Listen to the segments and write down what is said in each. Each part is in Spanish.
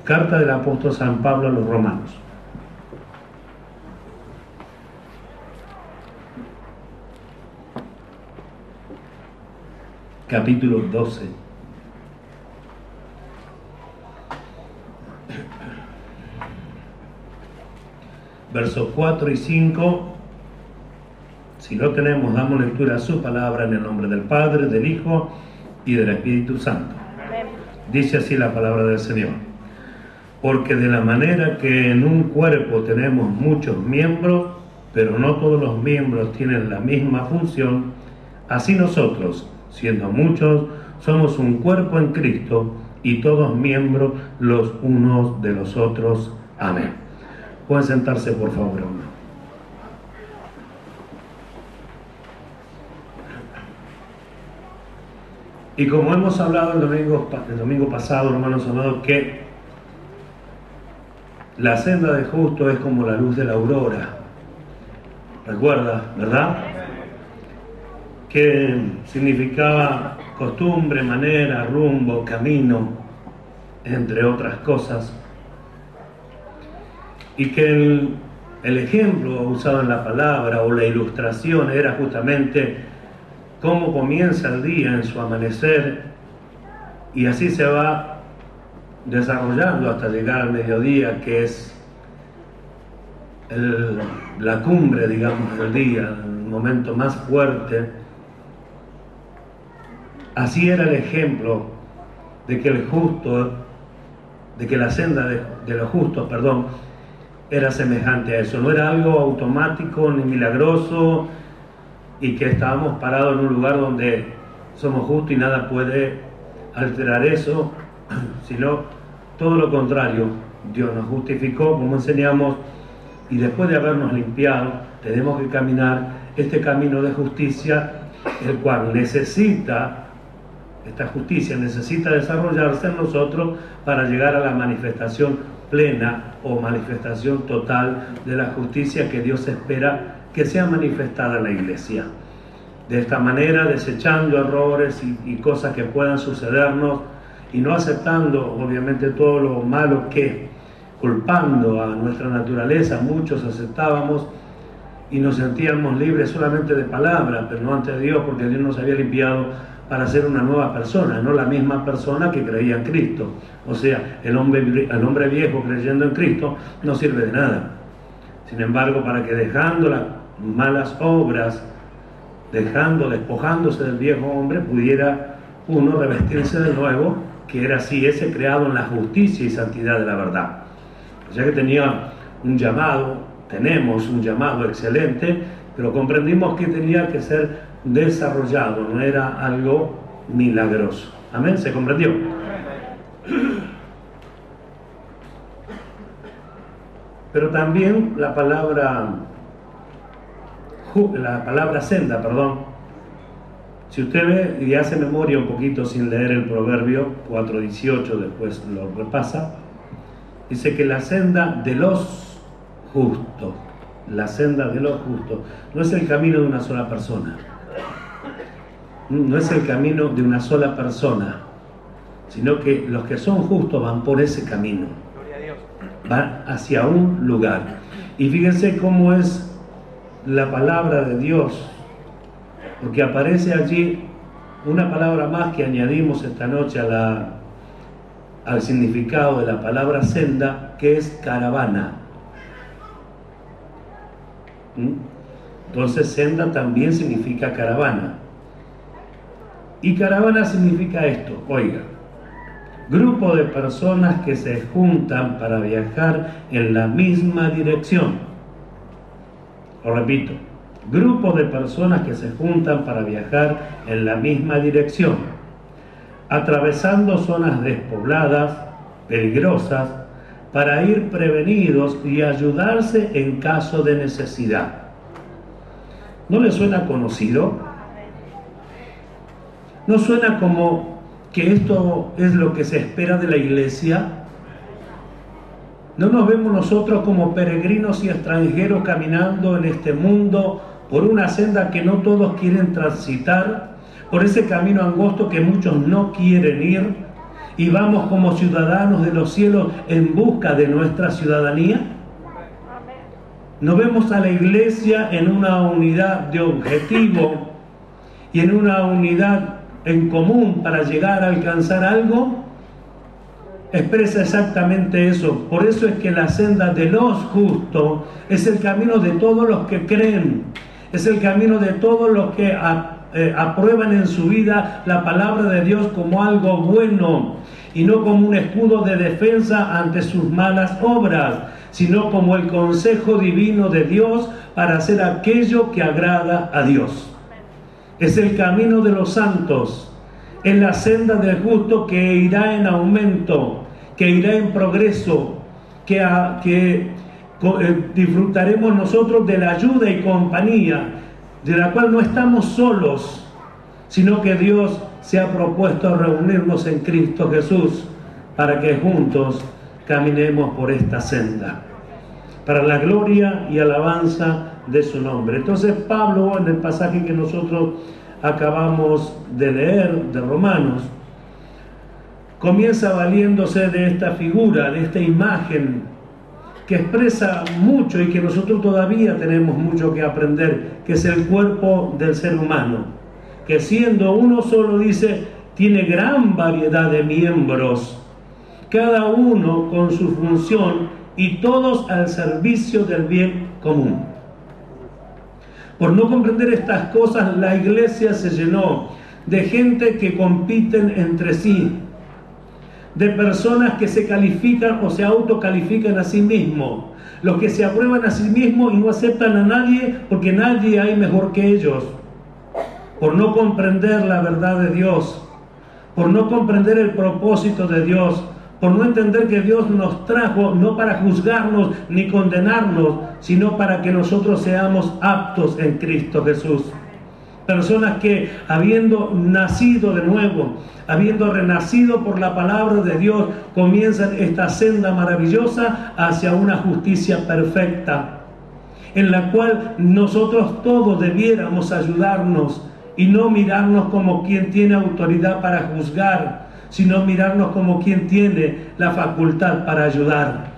Carta del apóstol San Pablo a los Romanos. Capítulo 12. Versos 4 y 5. Si lo tenemos, damos lectura a su palabra en el nombre del Padre, del Hijo y del Espíritu Santo. Amén. Dice así la palabra del Señor. Porque de la manera que en un cuerpo tenemos muchos miembros, pero no todos los miembros tienen la misma función, así nosotros, siendo muchos, somos un cuerpo en Cristo y todos miembros los unos de los otros. Amén. Pueden sentarse, por favor, hermano. Y como hemos hablado el domingo pasado, hermanos amados, que la senda del justo es como la luz de la aurora. ¿Recuerda, verdad? Que significaba costumbre, manera, rumbo, camino, entre otras cosas. Y que el ejemplo usado en la palabra o la ilustración era justamente cómo comienza el día en su amanecer y así se va desarrollando hasta llegar al mediodía, que es la cumbre, digamos, del día, el momento más fuerte. Así era el ejemplo de que la senda de los justos, era semejante a eso. No era algo automático ni milagroso y que estábamos parados en un lugar donde somos justos y nada puede alterar eso, sino todo lo contrario. Dios nos justificó, como enseñamos, y después de habernos limpiado, tenemos que caminar este camino de justicia, el cual esta justicia necesita desarrollarse en nosotros para llegar a la manifestación plena o manifestación total de la justicia que Dios espera que sea manifestada en la iglesia. De esta manera, desechando errores y cosas que puedan sucedernos y no aceptando obviamente todo lo malo que, culpando a nuestra naturaleza, muchos aceptábamos y nos sentíamos libres solamente de palabra, pero no ante Dios, porque Dios nos había limpiado para ser una nueva persona, no la misma persona que creía en Cristo. O sea, el hombre viejo creyendo en Cristo no sirve de nada. Sin embargo, para que dejando las malas obras, despojándose del viejo hombre, pudiera uno revestirse de nuevo, que era así, ese creado en la justicia y santidad de la verdad. O sea que tenemos un llamado excelente, pero comprendimos que tenía que ser desarrollado, no era algo milagroso. Amén, ¿se comprendió? Pero también la palabra senda, si usted ve y hace memoria un poquito sin leer el Proverbio 4:18, después lo repasa, dice que la senda de los justos, no es el camino de una sola persona. No es el camino de una sola persona, sino que los que son justos van por ese camino, van hacia un lugar. Y fíjense cómo es la palabra de Dios, porque aparece allí una palabra más que añadimos esta noche al significado de la palabra senda, que es caravana. Entonces senda también significa caravana. Y caravana significa esto, oiga, grupo de personas que se juntan para viajar en la misma dirección. Lo repito, grupo de personas que se juntan para viajar en la misma dirección, atravesando zonas despobladas, peligrosas, para ir prevenidos y ayudarse en caso de necesidad. ¿No le suena conocido? ¿No suena como que esto es lo que se espera de la iglesia? ¿No nos vemos nosotros como peregrinos y extranjeros caminando en este mundo por una senda que no todos quieren transitar, por ese camino angosto que muchos no quieren ir, y vamos como ciudadanos de los cielos en busca de nuestra ciudadanía? ¿No vemos a la iglesia en una unidad de objetivo y en una unidad en común para llegar a alcanzar algo? Expresa exactamente eso. Por eso es que la senda de los justos es el camino de todos los que creen, es el camino de todos los que aprueban en su vida la palabra de Dios como algo bueno y no como un escudo de defensa ante sus malas obras, sino como el consejo divino de Dios para hacer aquello que agrada a Dios. Es el camino de los santos, es la senda del justo que irá en aumento, que irá en progreso, que disfrutaremos nosotros de la ayuda y compañía, de la cual no estamos solos, sino que Dios se ha propuesto reunirnos en Cristo Jesús para que juntos caminemos por esta senda, para la gloria y alabanza de su nombre. Entonces Pablo, en el pasaje que nosotros acabamos de leer de Romanos, comienza valiéndose de esta figura, de esta imagen que expresa mucho y que nosotros todavía tenemos mucho que aprender, que es el cuerpo del ser humano, que siendo uno solo, dice, tiene gran variedad de miembros, cada uno con su función y todos al servicio del bien común. Por no comprender estas cosas, la iglesia se llenó de gente que compiten entre sí, de personas que se califican o se autocalifican a sí mismos, los que se aprueban a sí mismos y no aceptan a nadie porque nadie hay mejor que ellos, por no comprender la verdad de Dios, por no comprender el propósito de Dios, por no entender que Dios nos trajo no para juzgarnos ni condenarnos, sino para que nosotros seamos aptos en Cristo Jesús. Personas que, habiendo nacido de nuevo, habiendo renacido por la palabra de Dios, comienzan esta senda maravillosa hacia una justicia perfecta, en la cual nosotros todos debiéramos ayudarnos y no mirarnos como quien tiene autoridad para juzgar, sino mirarnos como quien tiene la facultad para ayudar,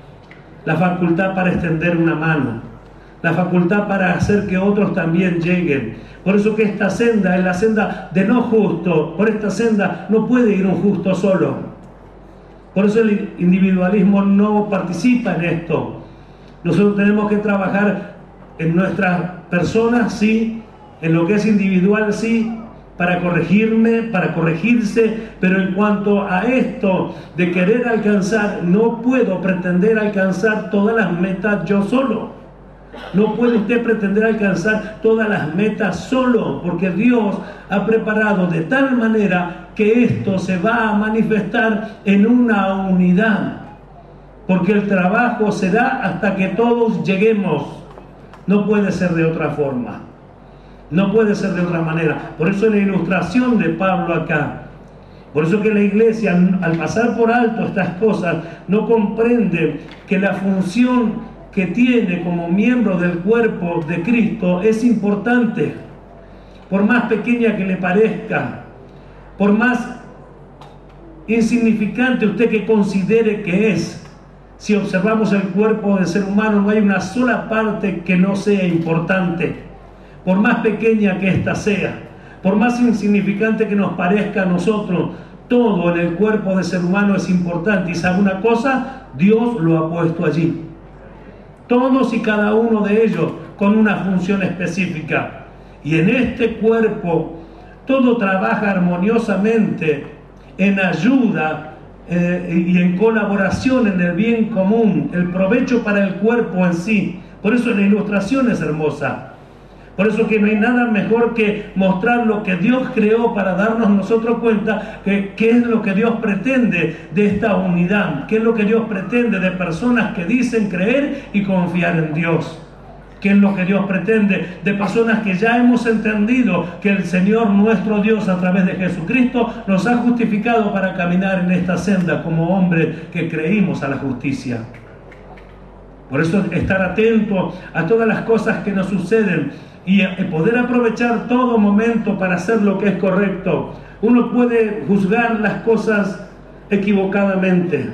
la facultad para extender una mano, la facultad para hacer que otros también lleguen. Por eso que esta senda es la senda de no justo. Por esta senda no puede ir un justo solo. Por eso el individualismo no participa en esto. Nosotros tenemos que trabajar en nuestras personas, sí, en lo que es individual, sí, para corregirme, para corregirse, pero en cuanto a esto de querer alcanzar, no puedo pretender alcanzar todas las metas yo solo. No puede usted pretender alcanzar todas las metas solo, porque Dios ha preparado de tal manera que esto se va a manifestar en una unidad, porque el trabajo será hasta que todos lleguemos. No puede ser de otra forma, no puede ser de otra manera. Por eso la ilustración de Pablo acá, por eso que la iglesia, al pasar por alto estas cosas, no comprende que la función que tiene como miembro del cuerpo de Cristo es importante, por más pequeña que le parezca, por más insignificante usted que considere que es. Si observamos el cuerpo del ser humano, no hay una sola parte que no sea importante, por más pequeña que ésta sea, por más insignificante que nos parezca a nosotros. Todo en el cuerpo del ser humano es importante, y sabe una cosa, Dios lo ha puesto allí. Todos y cada uno de ellos con una función específica. Y en este cuerpo todo trabaja armoniosamente en ayuda y en colaboración en el bien común, el provecho para el cuerpo en sí. Por eso la ilustración es hermosa. Por eso que no hay nada mejor que mostrar lo que Dios creó para darnos nosotros cuenta que qué es lo que Dios pretende de esta unidad, qué es lo que Dios pretende de personas que dicen creer y confiar en Dios, qué es lo que Dios pretende de personas que ya hemos entendido que el Señor nuestro Dios a través de Jesucristo nos ha justificado para caminar en esta senda como hombres que creímos a la justicia. Por eso estar atento a todas las cosas que nos suceden y poder aprovechar todo momento para hacer lo que es correcto. Uno puede juzgar las cosas equivocadamente.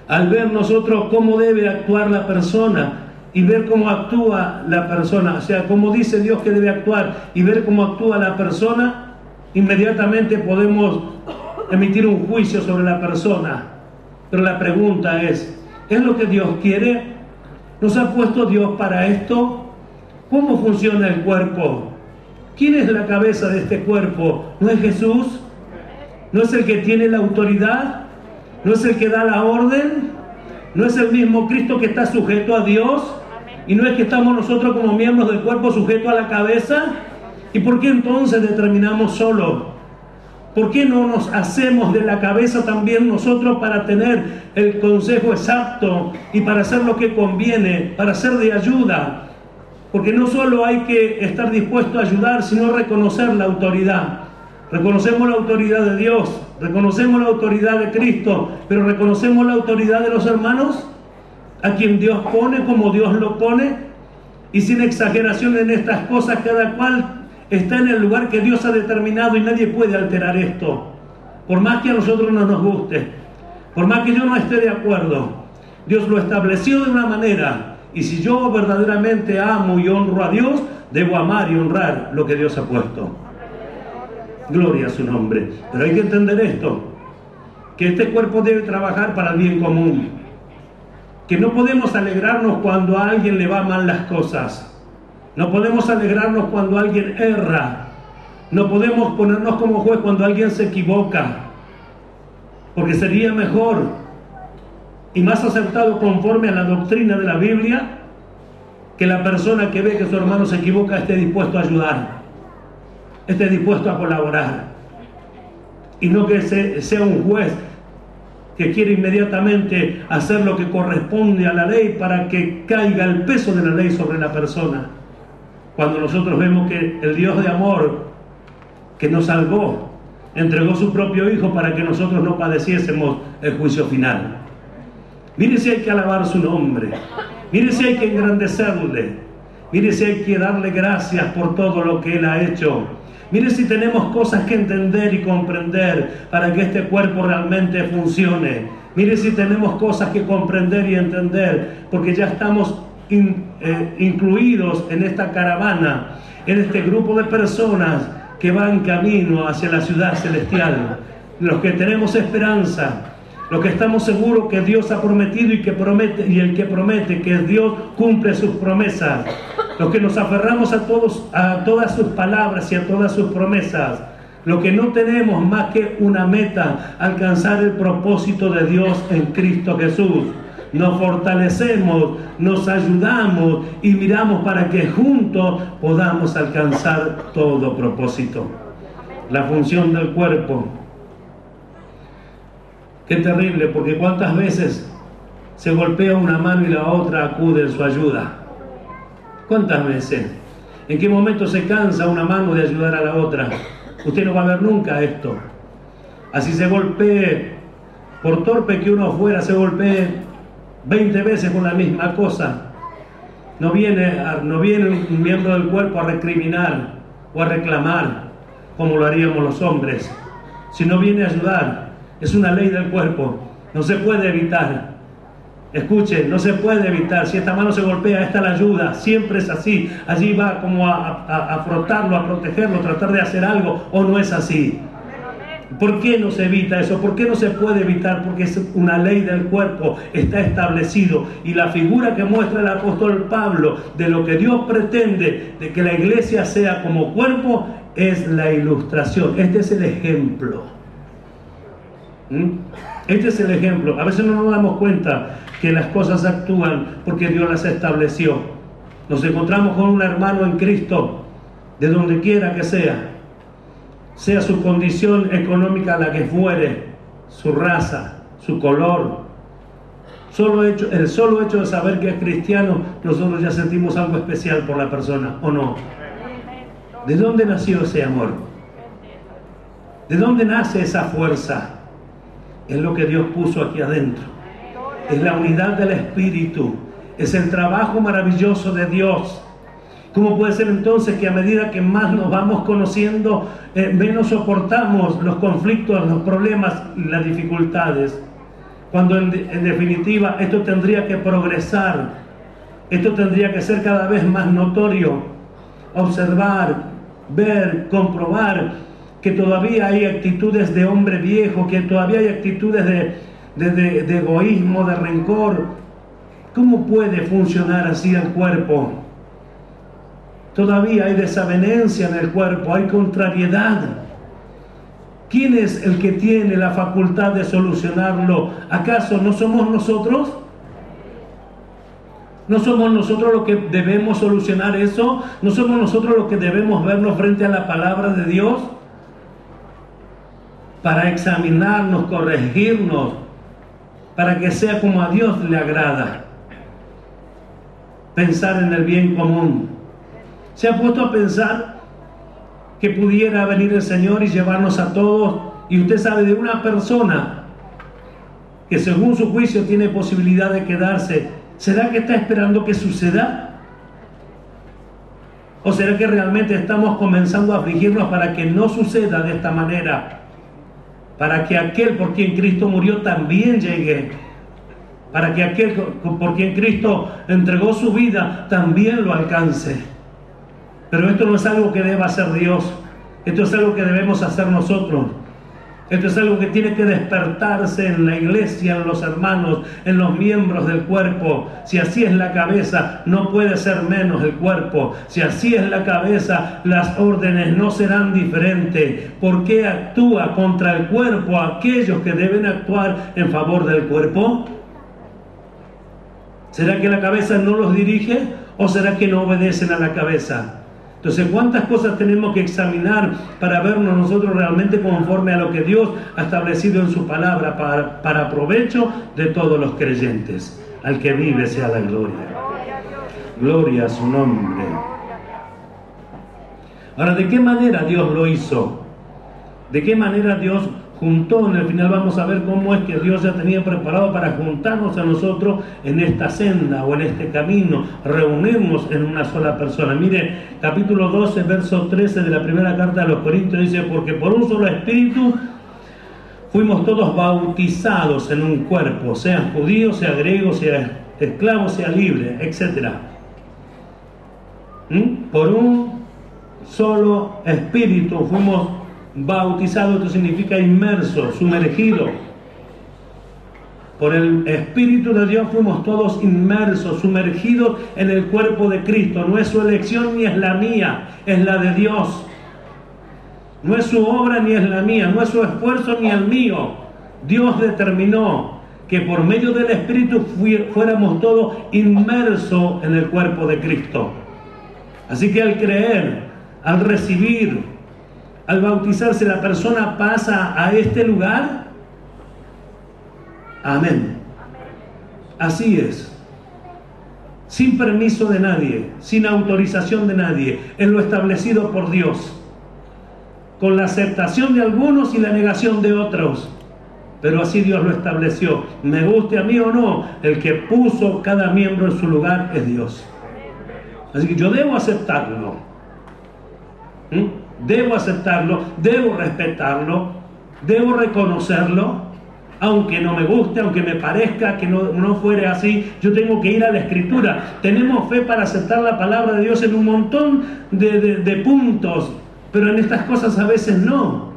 Al ver nosotros cómo debe actuar la persona y ver cómo actúa la persona, o sea, cómo dice Dios que debe actuar y ver cómo actúa la persona, inmediatamente podemos emitir un juicio sobre la persona. Pero la pregunta ¿es lo que Dios quiere? ¿Nos ha puesto Dios para esto? ¿Cómo funciona el cuerpo? ¿Quién es la cabeza de este cuerpo? ¿No es Jesús? ¿No es el que tiene la autoridad? ¿No es el que da la orden? ¿No es el mismo Cristo que está sujeto a Dios? ¿Y no es que estamos nosotros como miembros del cuerpo sujetos a la cabeza? ¿Y por qué entonces determinamos solo? ¿Por qué no nos hacemos de la cabeza también nosotros para tener el consejo exacto y para hacer lo que conviene, para ser de ayuda? Porque no solo hay que estar dispuesto a ayudar, sino reconocer la autoridad. Reconocemos la autoridad de Dios, reconocemos la autoridad de Cristo, pero reconocemos la autoridad de los hermanos, a quien Dios pone como Dios lo pone, y sin exageración en estas cosas, cada cual está en el lugar que Dios ha determinado y nadie puede alterar esto. Por más que a nosotros no nos guste, por más que yo no esté de acuerdo, Dios lo estableció de una manera, y si yo verdaderamente amo y honro a Dios, debo amar y honrar lo que Dios ha puesto. Gloria a su nombre. Pero hay que entender esto, que este cuerpo debe trabajar para el bien común, que no podemos alegrarnos cuando a alguien le va mal las cosas, no podemos alegrarnos cuando alguien erra, no podemos ponernos como juez cuando alguien se equivoca, porque sería mejor y más acertado conforme a la doctrina de la Biblia que la persona que ve que su hermano se equivoca esté dispuesto a ayudar, esté dispuesto a colaborar, y no que sea un juez que quiere inmediatamente hacer lo que corresponde a la ley para que caiga el peso de la ley sobre la persona, cuando nosotros vemos que el Dios de amor que nos salvó entregó su propio Hijo para que nosotros no padeciésemos el juicio final. Mire si hay que alabar su nombre, mire si hay que engrandecerle, mire si hay que darle gracias por todo lo que Él ha hecho. Mire si tenemos cosas que entender y comprender para que este cuerpo realmente funcione. Mire si tenemos cosas que comprender y entender, porque ya estamos incluidos en esta caravana, en este grupo de personas que van camino hacia la ciudad celestial. Los que tenemos esperanza, los que estamos seguros que Dios ha prometido y que promete, y el que promete que Dios cumple sus promesas. Los que nos aferramos a todas sus palabras y a todas sus promesas. Lo que no tenemos más que una meta, alcanzar el propósito de Dios en Cristo Jesús. Nos fortalecemos, nos ayudamos y miramos para que juntos podamos alcanzar todo propósito. La función del cuerpo. Qué terrible, porque cuántas veces se golpea una mano y la otra acude en su ayuda. ¿Cuántas veces? ¿En qué momento se cansa una mano de ayudar a la otra? Usted no va a ver nunca esto. Así se golpee, por torpe que uno fuera, se golpee 20 veces con la misma cosa. No viene un miembro del cuerpo a recriminar o a reclamar como lo haríamos los hombres, sino viene a ayudar. Es una ley del cuerpo, no se puede evitar. Escuchen, no se puede evitar. Si esta mano se golpea, esta la ayuda. Siempre es así. Allí va como a frotarlo, a protegerlo, tratar de hacer algo, o no es así. ¿Por qué no se evita eso? ¿Por qué no se puede evitar? Porque es una ley del cuerpo, está establecido. Y la figura que muestra el apóstol Pablo de lo que Dios pretende de que la iglesia sea como cuerpo es la ilustración. Este es el ejemplo. Este es el ejemplo. A veces no nos damos cuenta que las cosas actúan porque Dios las estableció. Nos encontramos con un hermano en Cristo, de donde quiera que sea su condición económica la que fuere, su raza, su color. El solo hecho de saber que es cristiano, nosotros ya sentimos algo especial por la persona, ¿o no? ¿De dónde nació ese amor? ¿De dónde nace esa fuerza? Es lo que Dios puso aquí adentro. Es la unidad del Espíritu. Es el trabajo maravilloso de Dios. ¿Cómo puede ser entonces que a medida que más nos vamos conociendo, menos soportamos los conflictos, los problemas, las dificultades? Cuando en definitiva esto tendría que progresar, esto tendría que ser cada vez más notorio, observar, ver, comprobar que todavía hay actitudes de hombre viejo, que todavía hay actitudes de egoísmo, de rencor. ¿Cómo puede funcionar así el cuerpo? Todavía hay desavenencia en el cuerpo, hay contrariedad. ¿Quién es el que tiene la facultad de solucionarlo? ¿Acaso no somos nosotros? ¿No somos nosotros los que debemos solucionar eso? ¿No somos nosotros los que debemos vernos frente a la palabra de Dios? Para examinarnos, corregirnos, para que sea como a Dios le agrada. Pensar en el bien común. ¿Se ha puesto a pensar que pudiera venir el Señor y llevarnos a todos? Y usted sabe de una persona que según su juicio tiene posibilidad de quedarse. ¿Será que está esperando que suceda? ¿O será que realmente estamos comenzando a afligirnos para que no suceda de esta manera? Para que aquel por quien Cristo murió también llegue. Para que aquel por quien Cristo entregó su vida también lo alcance. Pero esto no es algo que deba hacer Dios. Esto es algo que debemos hacer nosotros. Esto es algo que tiene que despertarse en la iglesia, en los hermanos, en los miembros del cuerpo. Si así es la cabeza, no puede ser menos el cuerpo. Si así es la cabeza, las órdenes no serán diferentes. ¿Por qué actúa contra el cuerpo aquellos que deben actuar en favor del cuerpo? ¿Será que la cabeza no los dirige o será que no obedecen a la cabeza? Entonces, ¿cuántas cosas tenemos que examinar para vernos nosotros realmente conforme a lo que Dios ha establecido en su palabra para provecho de todos los creyentes? Al que vive sea la gloria. Gloria a su nombre. Ahora, ¿de qué manera Dios lo hizo? ¿De qué manera Dios juntó? En el final vamos a ver cómo es que Dios ya tenía preparado para juntarnos a nosotros en esta senda o en este camino, reunirnos en una sola persona. Mire, capítulo 12, verso 13 de la primera carta a los Corintios dice: porque por un solo espíritu fuimos todos bautizados en un cuerpo, sea judío, sea griego, sea esclavo, sea libre, etc. Por un solo espíritu fuimos bautizado, esto significa inmerso, sumergido. Por el Espíritu de Dios fuimos todos inmersos, sumergidos en el cuerpo de Cristo. No es su elección ni es la mía, es la de Dios. No es su obra ni es la mía, no es su esfuerzo ni el mío. Dios determinó que por medio del Espíritu fuéramos todos inmersos en el cuerpo de Cristo. Así que al creer, al recibir, al bautizarse, la persona pasa a este lugar. Amén. Así es. Sin permiso de nadie, sin autorización de nadie, en lo establecido por Dios. Con la aceptación de algunos y la negación de otros. Pero así Dios lo estableció. Me guste a mí o no, el que puso cada miembro en su lugar es Dios. Así que yo debo aceptarlo. Debo aceptarlo, debo respetarlo, debo reconocerlo, aunque no me guste, aunque me parezca que no fuera así. Yo tengo que ir a la Escritura. Tenemos fe para aceptar la palabra de Dios en un montón de puntos, pero en estas cosas a veces no,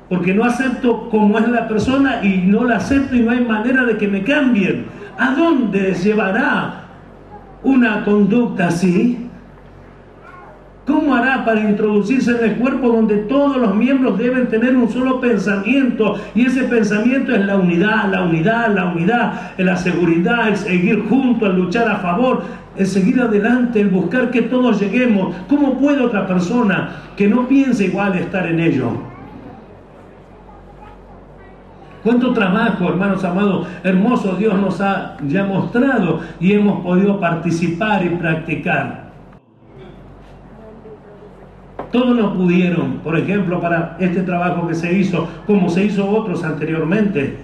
porque no acepto como es la persona y no la acepto y no hay manera de que me cambien. ¿A dónde llevará una conducta así? ¿Cómo hará para introducirse en el cuerpo donde todos los miembros deben tener un solo pensamiento? Y ese pensamiento es la unidad, la seguridad, el seguir juntos, el luchar a favor, el seguir adelante, el buscar que todos lleguemos. ¿Cómo puede otra persona que no piense igual estar en ello? Cuánto trabajo, hermanos amados, hermoso Dios nos ha ya mostrado y hemos podido participar y practicar. Todos no pudieron, por ejemplo, para este trabajo que se hizo, como se hizo otros anteriormente.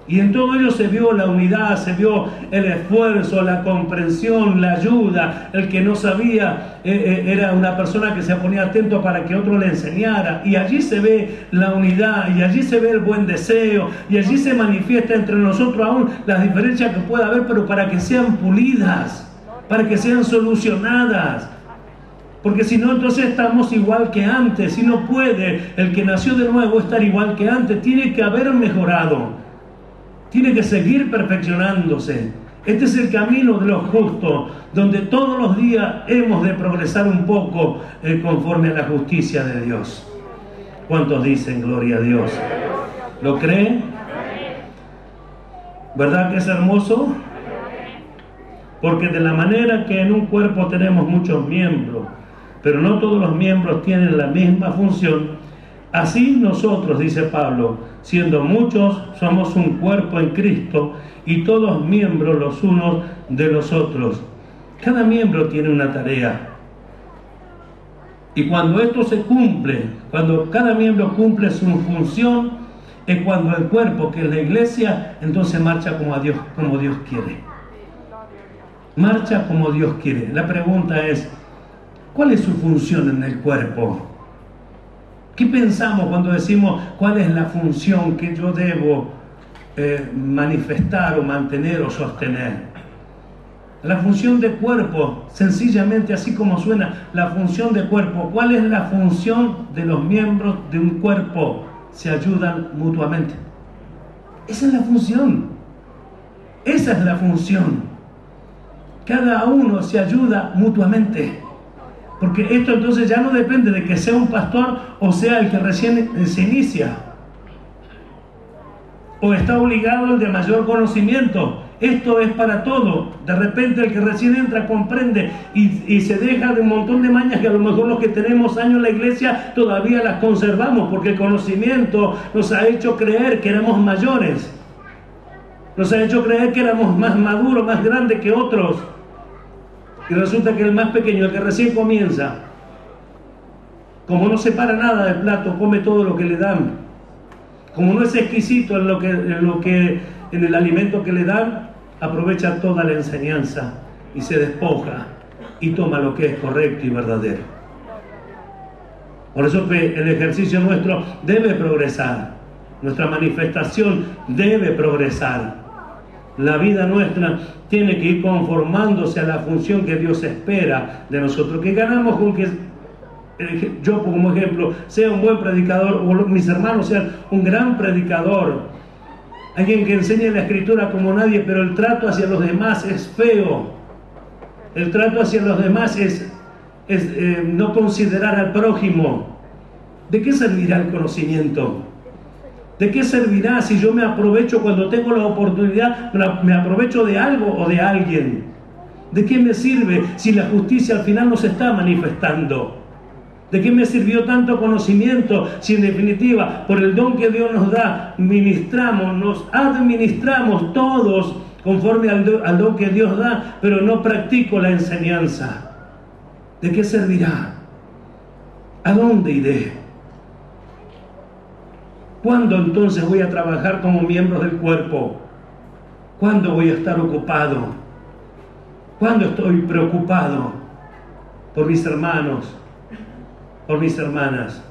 Y en todo ello se vio la unidad, se vio el esfuerzo, la comprensión, la ayuda. El que no sabía era una persona que se ponía atento para que otro le enseñara. Y allí se ve la unidad, y allí se ve el buen deseo, y allí se manifiesta entre nosotros aún las diferencias que pueda haber, pero para que sean pulidas, para que sean solucionadas. Porque si no, entonces estamos igual que antes. Y no puede el que nació de nuevo estar igual que antes. Tiene que haber mejorado. Tiene que seguir perfeccionándose. Este es el camino de los justos, donde todos los días hemos de progresar un poco conforme a la justicia de Dios. ¿Cuántos dicen gloria a Dios? ¿Lo creen? ¿Verdad que es hermoso? Porque de la manera que en un cuerpo tenemos muchos miembros, pero no todos los miembros tienen la misma función, así nosotros, dice Pablo, siendo muchos, somos un cuerpo en Cristo y todos miembros los unos de los otros. Cada miembro tiene una tarea. Y cuando esto se cumple, cuando cada miembro cumple su función, es cuando el cuerpo, que es la iglesia, entonces marcha como Dios quiere. Marcha como Dios quiere. La pregunta es, ¿cuál es su función en el cuerpo? ¿Qué pensamos cuando decimos cuál es la función que yo debo manifestar o mantener o sostener? La función de cuerpo, sencillamente así como suena, la función de cuerpo. ¿Cuál es la función de los miembros de un cuerpo? Se ayudan mutuamente. Esa es la función. Esa es la función. Cada uno se ayuda mutuamente. Porque esto entonces ya no depende de que sea un pastor o sea el que recién se inicia. O está obligado el de mayor conocimiento. Esto es para todo. De repente el que recién entra comprende y se deja de un montón de mañas que a lo mejor los que tenemos años en la iglesia todavía las conservamos, porque el conocimiento nos ha hecho creer que éramos mayores. Nos ha hecho creer que éramos más maduros, más grandes que otros. Y resulta que el más pequeño, el que recién comienza, como no separa nada del plato, come todo lo que le dan. Como no es exquisito en el alimento que le dan, aprovecha toda la enseñanza y se despoja y toma lo que es correcto y verdadero. Por eso que el ejercicio nuestro debe progresar, nuestra manifestación debe progresar. La vida nuestra tiene que ir conformándose a la función que Dios espera de nosotros. Que ganamos con que yo, como ejemplo, sea un buen predicador, o mis hermanos sean un gran predicador, alguien que enseñe la escritura como nadie, pero el trato hacia los demás es feo. El trato hacia los demás es no considerar al prójimo. ¿De qué servirá el conocimiento? ¿De qué servirá si yo me aprovecho cuando tengo la oportunidad, me aprovecho de algo o de alguien? ¿De qué me sirve si la justicia al final no se está manifestando? ¿De qué me sirvió tanto conocimiento si en definitiva por el don que Dios nos da nos administramos todos conforme al don que Dios da, pero no practico la enseñanza? ¿De qué servirá? ¿A dónde iré? ¿Cuándo entonces voy a trabajar como miembros del cuerpo? ¿Cuándo voy a estar ocupado? ¿Cuándo estoy preocupado por mis hermanos, por mis hermanas?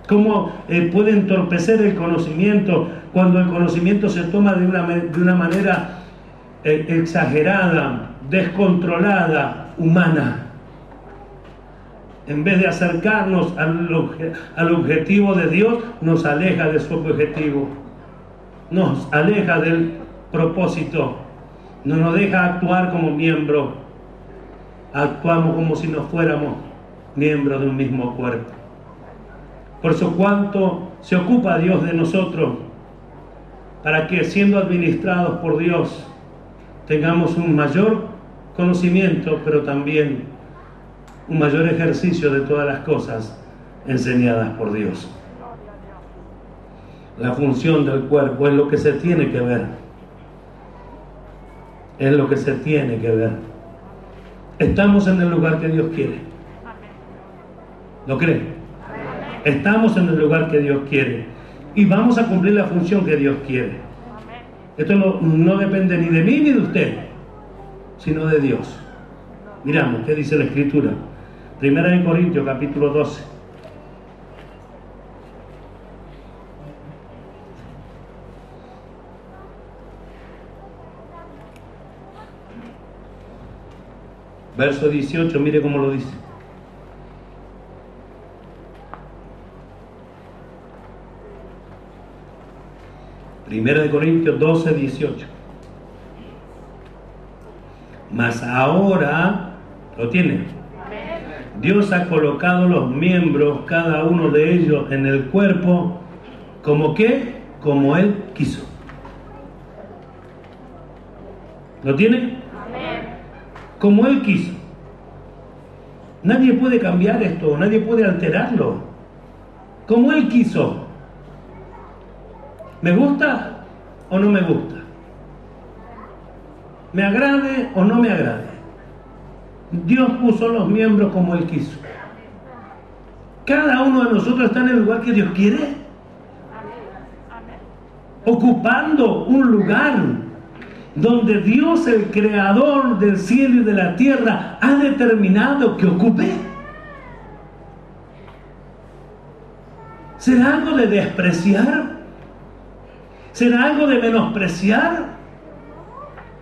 ¿Cómo puede entorpecer el conocimiento cuando el conocimiento se toma de una manera exagerada, descontrolada, humana? En vez de acercarnos al objetivo de Dios, nos aleja de su objetivo. Nos aleja del propósito. No nos deja actuar como miembros. Actuamos como si no fuéramos miembros de un mismo cuerpo. Por eso, ¿cuánto se ocupa Dios de nosotros? Para que, siendo administrados por Dios, tengamos un mayor conocimiento, pero también un mayor ejercicio de todas las cosas enseñadas por Dios. La función del cuerpo es lo que se tiene que ver. Es lo que se tiene que ver. Estamos en el lugar que Dios quiere. ¿Lo cree? Estamos en el lugar que Dios quiere. y vamos a cumplir la función que Dios quiere. Esto no depende ni de mí ni de usted, sino de Dios. Miramos qué dice la Escritura. 1 Corintios capítulo 12. Verso 18, mire cómo lo dice. Primera de Corintios 12, 18. Mas ahora, ¿lo tiene? Dios ha colocado los miembros, cada uno de ellos, en el cuerpo, ¿como qué? Como Él quiso. ¿Lo tiene? Como Él quiso. Nadie puede cambiar esto, nadie puede alterarlo. Como Él quiso. ¿Me gusta o no me gusta? ¿Me agrade o no me agrade? Dios puso los miembros como Él quiso. Cada uno de nosotros está en el lugar que Dios quiere, ocupando un lugar donde Dios, el creador del cielo y de la tierra, ha determinado que ocupe. ¿Será algo de despreciar? ¿Será algo de menospreciar?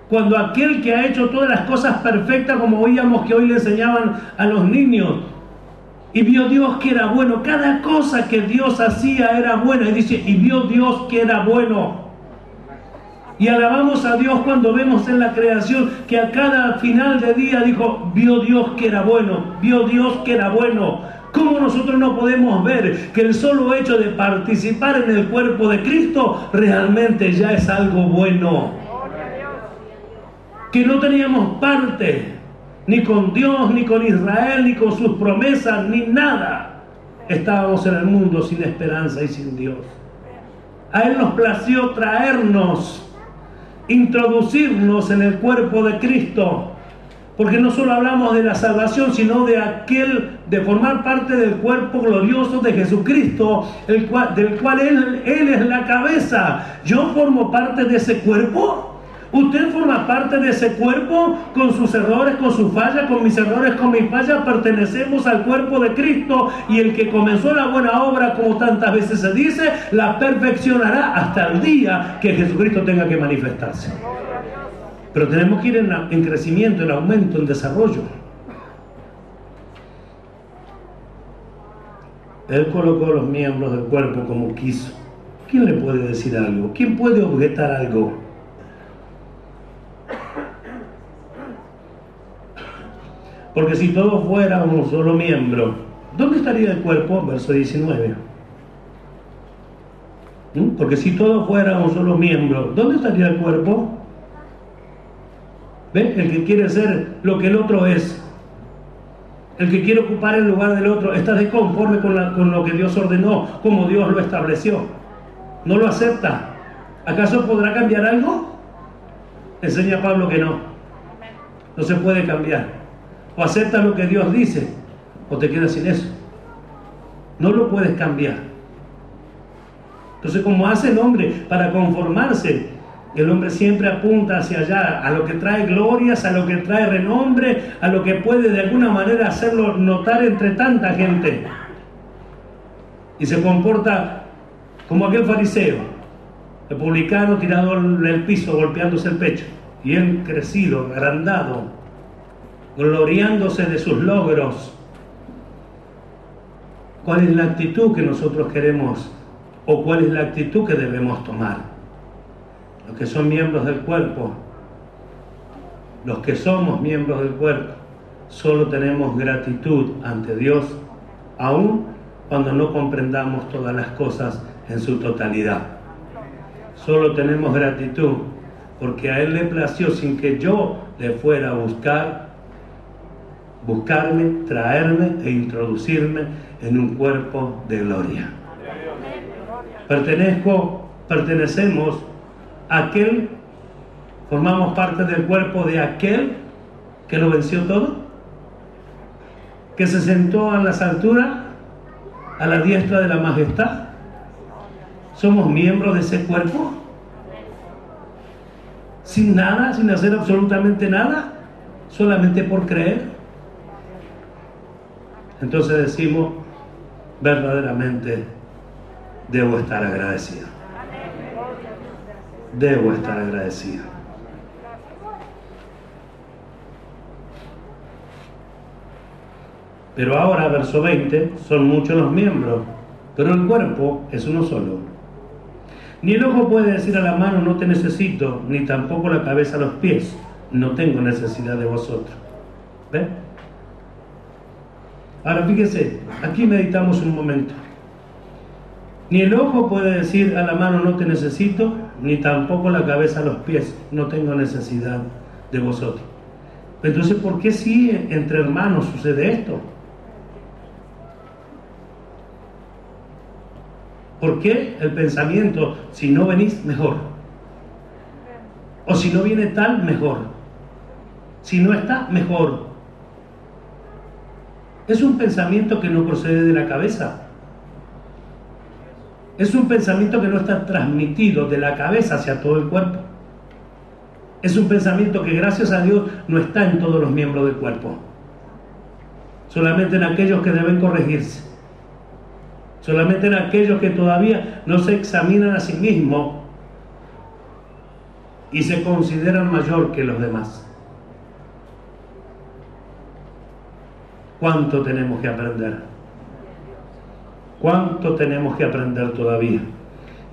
Cuando aquel que ha hecho todas las cosas perfectas, como oíamos que hoy le enseñaban a los niños, y vio Dios que era bueno, cada cosa que Dios hacía era buena, y dice, y vio Dios que era bueno. Y alabamos a Dios cuando vemos en la creación que a cada final de día dijo, vio Dios que era bueno, vio Dios que era bueno. ¿Cómo nosotros no podemos ver que el solo hecho de participar en el cuerpo de Cristo realmente ya es algo bueno? Que no teníamos parte ni con Dios, ni con Israel, ni con sus promesas, ni nada. Estábamos en el mundo sin esperanza y sin Dios. A Él nos plació traernos, introducirnos en el cuerpo de Cristo. Porque no solo hablamos de la salvación, sino de formar parte del cuerpo glorioso de Jesucristo, del cual Él es la cabeza. Yo formo parte de ese cuerpo. Usted forma parte de ese cuerpo, con sus errores, con sus fallas, con mis errores, con mis fallas. Pertenecemos al cuerpo de Cristo, y el que comenzó la buena obra, como tantas veces se dice, la perfeccionará hasta el día que Jesucristo tenga que manifestarse. Pero tenemos que ir en crecimiento, en aumento, en desarrollo. Él colocó los miembros del cuerpo como quiso. ¿Quién le puede decir algo? ¿Quién puede objetar algo? Porque si todos fueran un solo miembro, ¿dónde estaría el cuerpo? Verso 19. Porque si todos fueran un solo miembro, ¿dónde estaría el cuerpo? ¿Ve? El que quiere ser lo que el otro es, el que quiere ocupar el lugar del otro, está desconforme con lo que Dios ordenó, como Dios lo estableció. No lo acepta. ¿Acaso podrá cambiar algo? Enseña Pablo que no. No se puede cambiar. O aceptas lo que Dios dice, o te quedas sin eso. No lo puedes cambiar. Entonces, como hace el hombre para conformarse, el hombre siempre apunta hacia allá, a lo que trae glorias, a lo que trae renombre, a lo que puede de alguna manera hacerlo notar entre tanta gente. Y se comporta como aquel fariseo, el publicano tirado en el piso, golpeándose el pecho, y él crecido, agrandado, gloriándose de sus logros. ¿Cuál es la actitud que nosotros queremos, o cuál es la actitud que debemos tomar? Los que son miembros del cuerpo, los que somos miembros del cuerpo, solo tenemos gratitud ante Dios, aun cuando no comprendamos todas las cosas en su totalidad. Solo tenemos gratitud porque a Él le plació, sin que yo le fuera a buscarme, traerme e introducirme en un cuerpo de gloria. Pertenecemos a aquel, formamos parte del cuerpo de aquel que lo venció todo, que se sentó a las alturas, a la diestra de la majestad, somos miembros de ese cuerpo, sin nada, sin hacer absolutamente nada, solamente por creer. Entonces decimos, verdaderamente debo estar agradecido. Debo estar agradecido. Pero ahora, verso 20, son muchos los miembros, pero el cuerpo es uno solo. Ni el ojo puede decir a la mano, no te necesito, ni tampoco la cabeza a los pies, no tengo necesidad de vosotros. ¿Ven? Ahora fíjese, aquí meditamos un momento. Ni el ojo puede decir a la mano, no te necesito, ni tampoco la cabeza a los pies, no tengo necesidad de vosotros. Entonces, ¿por qué si entre hermanos sucede esto? ¿Por qué el pensamiento, si no venís, mejor? O si no viene tal, mejor. Si no está, mejor. Es un pensamiento que no procede de la cabeza. Es un pensamiento que no está transmitido de la cabeza hacia todo el cuerpo. Es un pensamiento que, gracias a Dios, no está en todos los miembros del cuerpo. Solamente en aquellos que deben corregirse. Solamente en aquellos que todavía no se examinan a sí mismos y se consideran mayor que los demás. ¿Cuánto tenemos que aprender? ¿Cuánto tenemos que aprender todavía?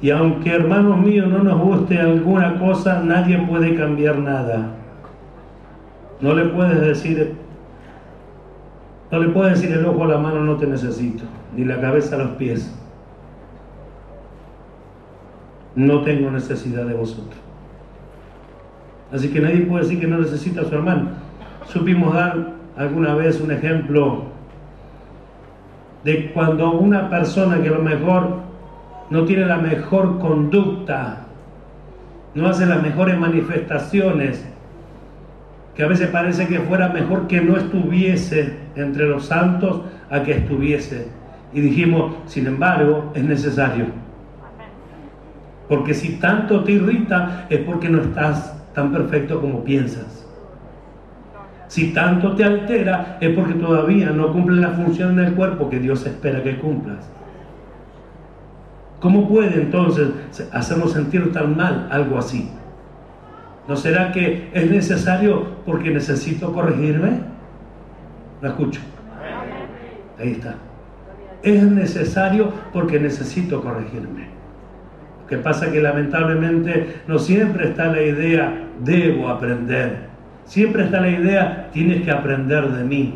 Y aunque, hermanos míos, no nos guste alguna cosa, nadie puede cambiar nada. No le puedes decir el ojo a la mano, no te necesito, ni la cabeza a los pies. No tengo necesidad de vosotros. Así que nadie puede decir que no necesita a su hermano. Supimos dar alguna vez un ejemplo de cuando una persona que a lo mejor no tiene la mejor conducta, no hace las mejores manifestaciones, que a veces parece que fuera mejor que no estuviese entre los santos a que estuviese. Y dijimos, sin embargo, es necesario. Porque si tanto te irrita, es porque no estás tan perfecto como piensas. Si tanto te altera, es porque todavía no cumples la función en el cuerpo que Dios espera que cumplas. ¿Cómo puede entonces hacernos sentir tan mal algo así? ¿No será que es necesario porque necesito corregirme? ¿Lo escucho? Ahí está. Es necesario porque necesito corregirme. Lo que pasa es que lamentablemente no siempre está la idea, debo aprender. Siempre está la idea, tienes que aprender de mí.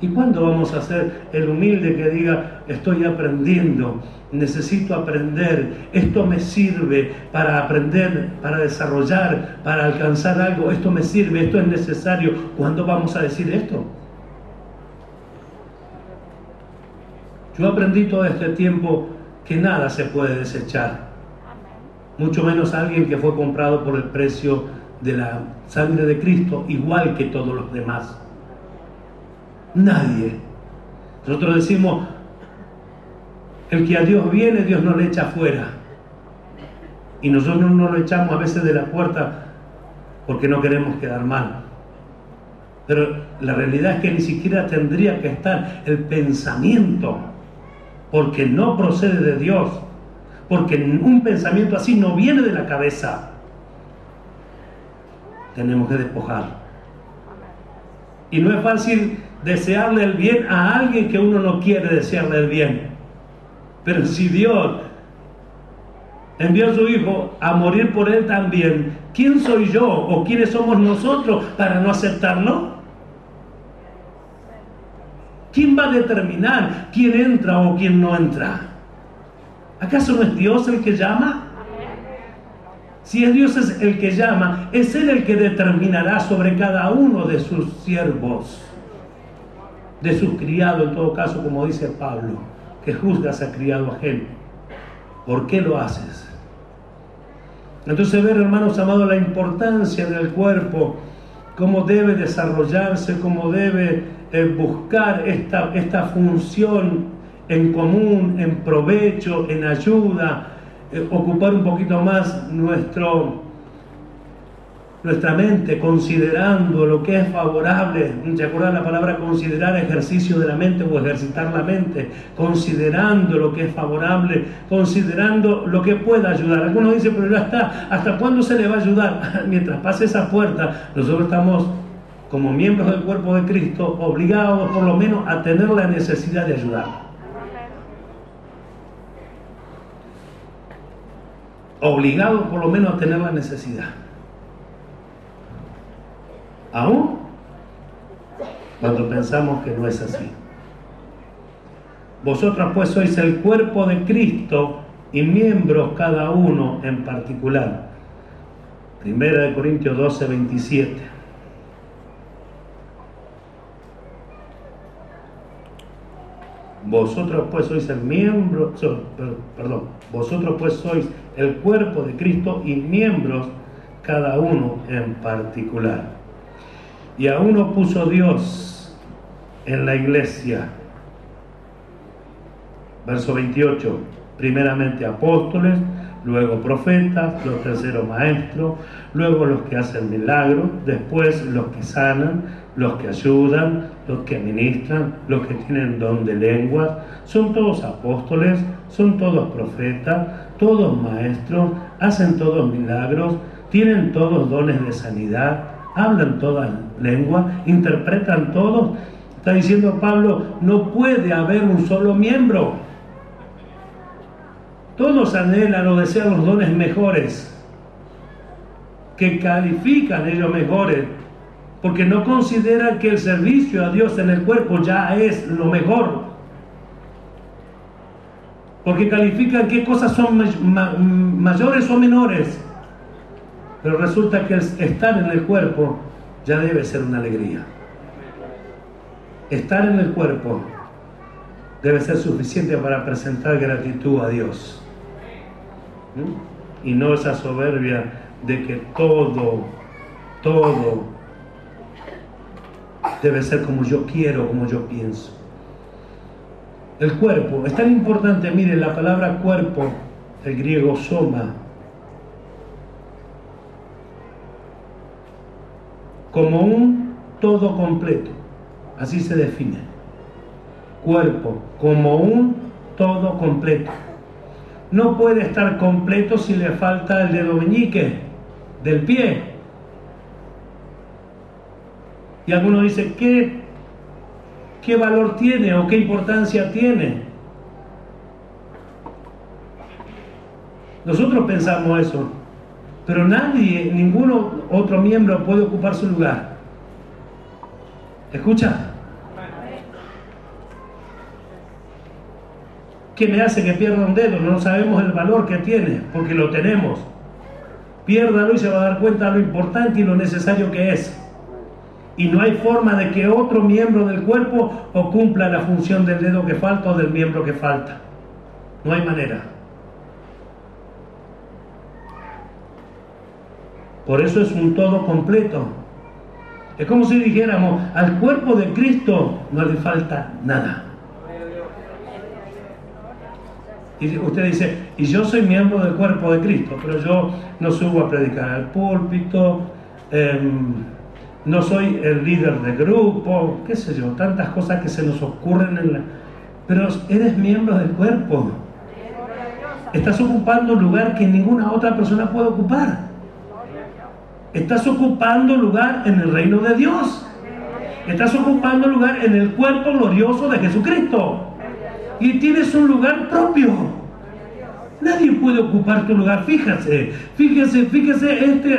¿Y cuándo vamos a ser el humilde que diga, estoy aprendiendo, necesito aprender, esto me sirve para aprender, para desarrollar, para alcanzar algo, esto me sirve, esto es necesario? ¿Cuándo vamos a decir esto? Yo aprendí todo este tiempo que nada se puede desechar, mucho menos alguien que fue comprado por el precio de la sangre de Cristo, igual que todos los demás. Nadie. Nosotros decimos, el que a Dios viene, Dios no le echa afuera. Y nosotros no lo echamos a veces de la puerta porque no queremos quedar mal. Pero la realidad es que ni siquiera tendría que estar el pensamiento, porque no procede de Dios, porque un pensamiento así no viene de la cabeza. Tenemos que despojar. Y no es fácil desearle el bien a alguien que uno no quiere desearle el bien. Pero si Dios envió a su Hijo a morir por él también, ¿quién soy yo o quiénes somos nosotros para no aceptarlo? ¿Quién va a determinar quién entra o quién no entra? ¿Acaso no es Dios el que llama? Si es Dios el que llama, es Él el que determinará sobre cada uno de sus siervos, de sus criados, en todo caso, como dice Pablo, que juzgas a criado ajeno. ¿Por qué lo haces? Entonces, ver, hermanos amados, la importancia del cuerpo, cómo debe desarrollarse, cómo debe buscar esta función en común, en provecho, en ayuda, ocupar un poquito más nuestra mente, considerando lo que es favorable. ¿Se acuerdan la palabra considerar? Ejercicio de la mente o ejercitar la mente, considerando lo que es favorable, considerando lo que pueda ayudar. Algunos dicen, pero ya está, ¿hasta cuándo se le va a ayudar? Mientras pase esa puerta, nosotros estamos, como miembros del cuerpo de Cristo, obligados por lo menos a tener la necesidad de ayudar. Obligados por lo menos a tener la necesidad. Aún cuando pensamos que no es así. Vosotros pues sois el cuerpo de Cristo y miembros cada uno en particular. 1 Corintios 12, 27. Vosotros pues sois vosotros pues sois el cuerpo de Cristo y miembros cada uno en particular. Y a uno puso Dios en la iglesia. Verso 28. Primeramente apóstoles, luego profetas, los terceros maestros, luego los que hacen milagros, después los que sanan, los que ayudan, los que ministran, los que tienen don de lenguas. Son todos apóstoles, son todos profetas, todos maestros, hacen todos milagros, tienen todos dones de sanidad, hablan todas lenguas, interpretan todos. Está diciendo Pablo, no puede haber un solo miembro. Todos anhelan o desean los dones mejores, que califican ellos mejores, porque no consideran que el servicio a Dios en el cuerpo ya es lo mejor. Porque califican qué cosas son mayores o menores. Pero resulta que estar en el cuerpo ya debe ser una alegría. Estar en el cuerpo debe ser suficiente para presentar gratitud a Dios. Y no esa soberbia de que todo debe ser como yo quiero, como yo pienso. El cuerpo es tan importante. Miren, la palabra cuerpo, el griego soma, como un todo completo, así se define. Cuerpo, como un todo completo. No puede estar completo si le falta el dedo meñique del pie. Y algunos dicen, ¿qué valor tiene o qué importancia tiene? Nosotros pensamos eso, pero ningún otro miembro puede ocupar su lugar. ¿Escucha? ¿Qué me hace que pierda un dedo? No sabemos el valor que tiene, porque lo tenemos. Piérdalo y se va a dar cuenta de lo importante y lo necesario que es. Y no hay forma de que otro miembro del cuerpo o cumpla la función del dedo que falta o del miembro que falta. No hay manera. Por eso es un todo completo. Es como si dijéramos, al cuerpo de Cristo no le falta nada. Y usted dice, y yo soy miembro del cuerpo de Cristo, pero yo no subo a predicar al púlpito, no soy el líder de grupo, qué sé yo, tantas cosas que se nos ocurren pero eres miembro del cuerpo. Estás ocupando un lugar que ninguna otra persona puede ocupar. Estás ocupando lugar en el reino de Dios. Estás ocupando lugar en el cuerpo glorioso de Jesucristo. Y tienes un lugar propio. Nadie puede ocupar tu lugar. Fíjese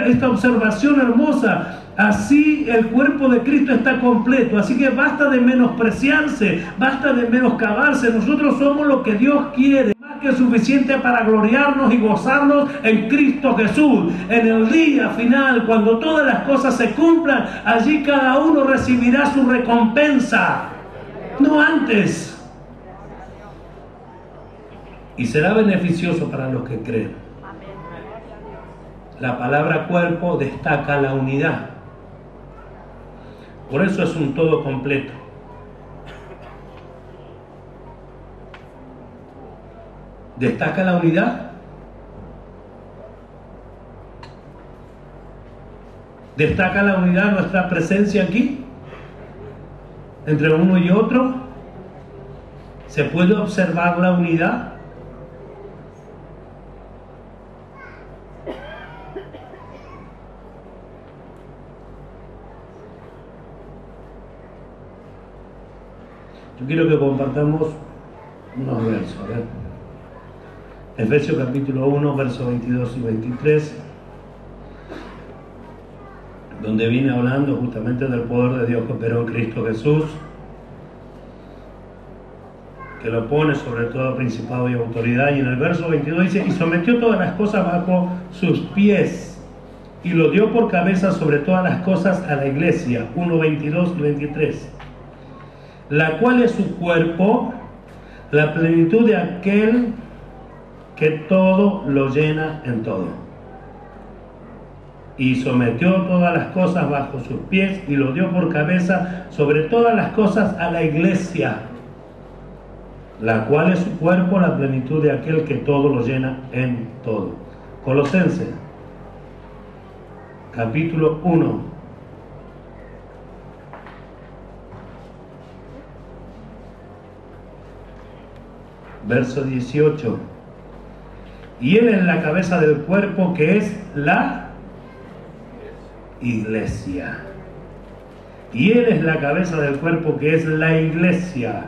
esta observación hermosa. Así el cuerpo de Cristo está completo. Así que basta de menospreciarse, basta de menoscabarse. Nosotros somos lo que Dios quiere, más que suficiente para gloriarnos y gozarnos en Cristo Jesús. En el día final, cuando todas las cosas se cumplan, allí cada uno recibirá su recompensa, no antes. Y será beneficioso para los que creen. La palabra cuerpo destaca la unidad. Por eso es un todo completo. ¿Destaca la unidad? ¿Destaca la unidad nuestra presencia aquí? Entre uno y otro. ¿Se puede observar la unidad? Yo quiero que compartamos unos versos. A ver. Efesios capítulo 1, versos 22 y 23, donde viene hablando justamente del poder de Dios que operó en Cristo Jesús, que lo pone sobre todo principado y autoridad. Y en el verso 22 dice: y sometió todas las cosas bajo sus pies, y lo dio por cabeza sobre todas las cosas a la iglesia. 1, 22 y 23. La cual es su cuerpo, la plenitud de aquel que todo lo llena en todo. Y sometió todas las cosas bajo sus pies, y lo dio por cabeza sobre todas las cosas a la iglesia, la cual es su cuerpo, la plenitud de aquel que todo lo llena en todo. Colosenses, capítulo 1, verso 18. Y Él es la cabeza del cuerpo, que es la iglesia. Y Él es la cabeza del cuerpo, que es la iglesia,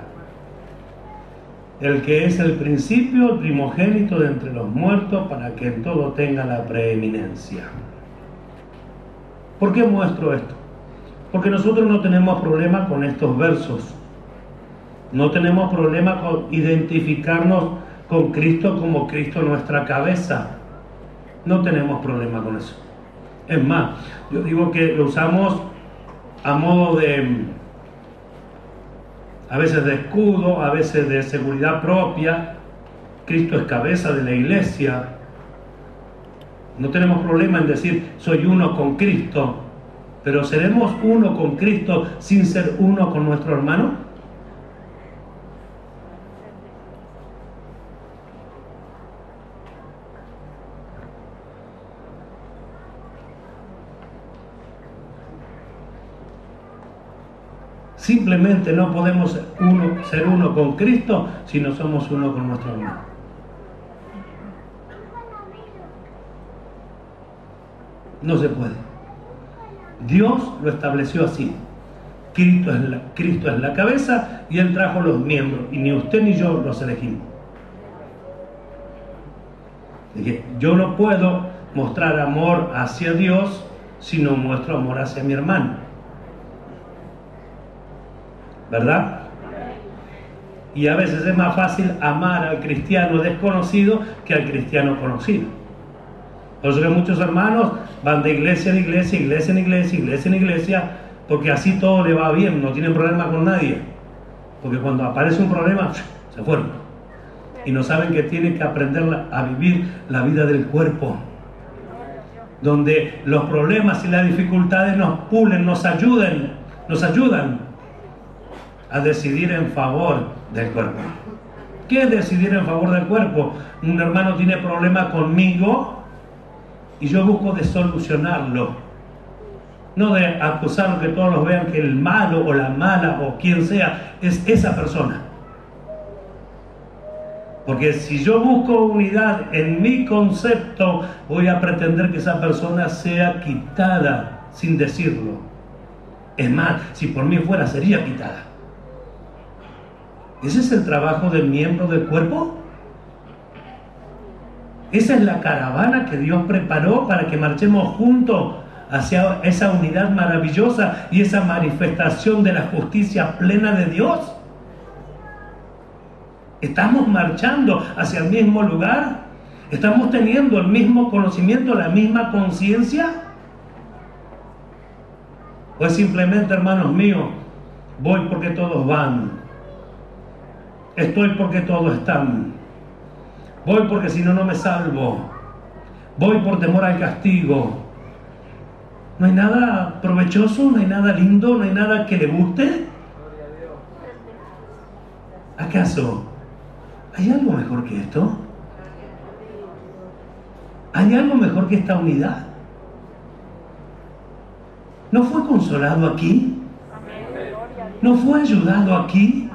el que es el principio, el primogénito de entre los muertos, para que en todo tenga la preeminencia. ¿Por qué muestro esto? Porque nosotros no tenemos problema con estos versos. No tenemos problema con identificarnos con Cristo como Cristo nuestra cabeza. No tenemos problema con eso. Es más, yo digo que lo usamos a modo de, a veces de escudo, a veces de seguridad propia. Cristo es cabeza de la iglesia. No tenemos problema en decir soy uno con Cristo, pero ¿seremos uno con Cristo sin ser uno con nuestro hermano? Simplemente no podemos ser uno con Cristo si no somos uno con nuestro hermano. No se puede. Dios lo estableció así. Cristo es la cabeza y Él trajo los miembros, y ni usted ni yo los elegimos. Yo no puedo mostrar amor hacia Dios si no muestro amor hacia mi hermano. ¿Verdad? Y a veces es más fácil amar al cristiano desconocido que al cristiano conocido. Por eso que muchos hermanos van de iglesia en iglesia, iglesia en iglesia, iglesia en iglesia, porque así todo le va bien, no tienen problema con nadie. Porque cuando aparece un problema, se fueron. Y no saben que tienen que aprender a vivir la vida del cuerpo, donde los problemas y las dificultades nos pulen, nos ayudan a decidir en favor del cuerpo. ¿Qué es decidir en favor del cuerpo? Un hermano tiene problema conmigo y yo busco de solucionarlo, no de acusarlo, que todos los vean que el malo o la mala o quien sea es esa persona. Porque si yo busco unidad en mi concepto, voy a pretender que esa persona sea quitada sin decirlo. Es más, si por mí fuera, sería quitada. ¿Ese es el trabajo del miembro del cuerpo? ¿Esa es la caravana que Dios preparó para que marchemos juntos hacia esa unidad maravillosa y esa manifestación de la justicia plena de Dios? ¿Estamos marchando hacia el mismo lugar? ¿Estamos teniendo el mismo conocimiento, la misma conciencia? ¿O es simplemente, hermanos míos, voy porque todos van? Estoy porque todos están. Voy porque si no, no me salvo. Voy por temor al castigo. ¿No hay nada provechoso? ¿No hay nada lindo? ¿No hay nada que le guste? ¿Acaso hay algo mejor que esto? ¿Hay algo mejor que esta unidad? ¿No fue consolado aquí? ¿No fue ayudado aquí?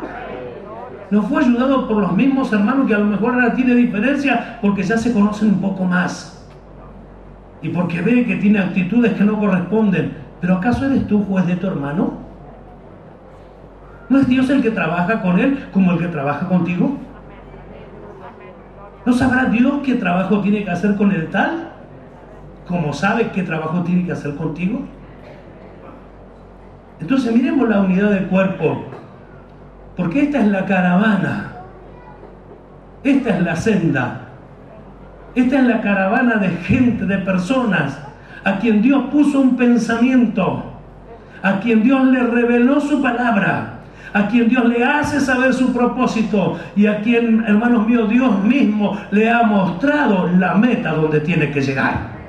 ¿No fue ayudado por los mismos hermanos que a lo mejor ahora tiene diferencia porque ya se conocen un poco más? Y porque ve que tiene actitudes que no corresponden. ¿Pero acaso eres tú juez de tu hermano? ¿No es Dios el que trabaja con él como el que trabaja contigo? ¿No sabrá Dios qué trabajo tiene que hacer con el tal? ¿Como sabe qué trabajo tiene que hacer contigo? Entonces miremos la unidad del cuerpo, porque esta es la caravana, esta es la senda, esta es la caravana de gente, de personas, a quien Dios puso un pensamiento, a quien Dios le reveló su palabra, a quien Dios le hace saber su propósito y a quien, hermanos míos, Dios mismo le ha mostrado la meta donde tiene que llegar.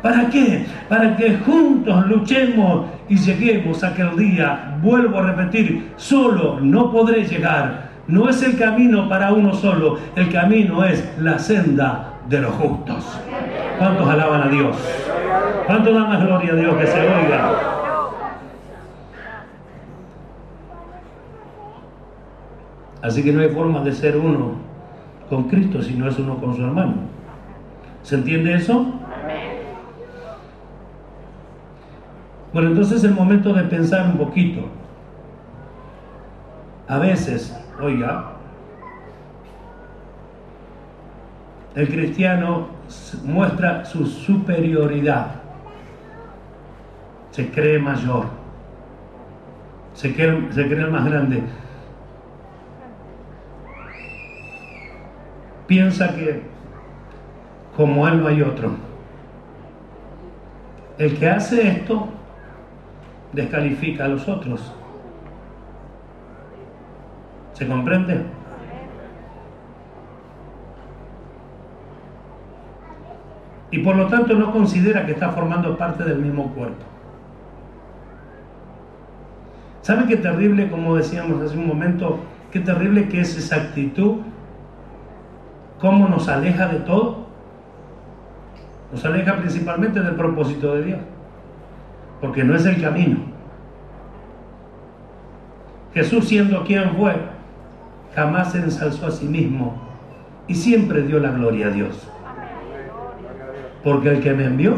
¿Para qué? Para que juntos luchemos y lleguemos a aquel día. Vuelvo a repetir, solo no podré llegar. No es el camino para uno solo, el camino es la senda de los justos. ¿Cuántos alaban a Dios? ¿Cuántos dan más gloria a Dios que se oiga? Así que no hay forma de ser uno con Cristo si no es uno con su hermano. ¿Se entiende eso? Bueno, entonces es el momento de pensar un poquito. A veces, oiga, el cristiano muestra su superioridad. Se cree mayor. Se cree el más grande. Piensa que como él no hay otro. El que hace esto descalifica a los otros. ¿Se comprende? Y por lo tanto no considera que está formando parte del mismo cuerpo. ¿Sabe qué terrible, como decíamos hace un momento, qué terrible que es esa actitud? ¿Cómo nos aleja de todo? Nos aleja principalmente del propósito de Dios. Porque no es el camino. Jesús, siendo quien fue, jamás se ensalzó a sí mismo y siempre dio la gloria a Dios. Porque el que me envió,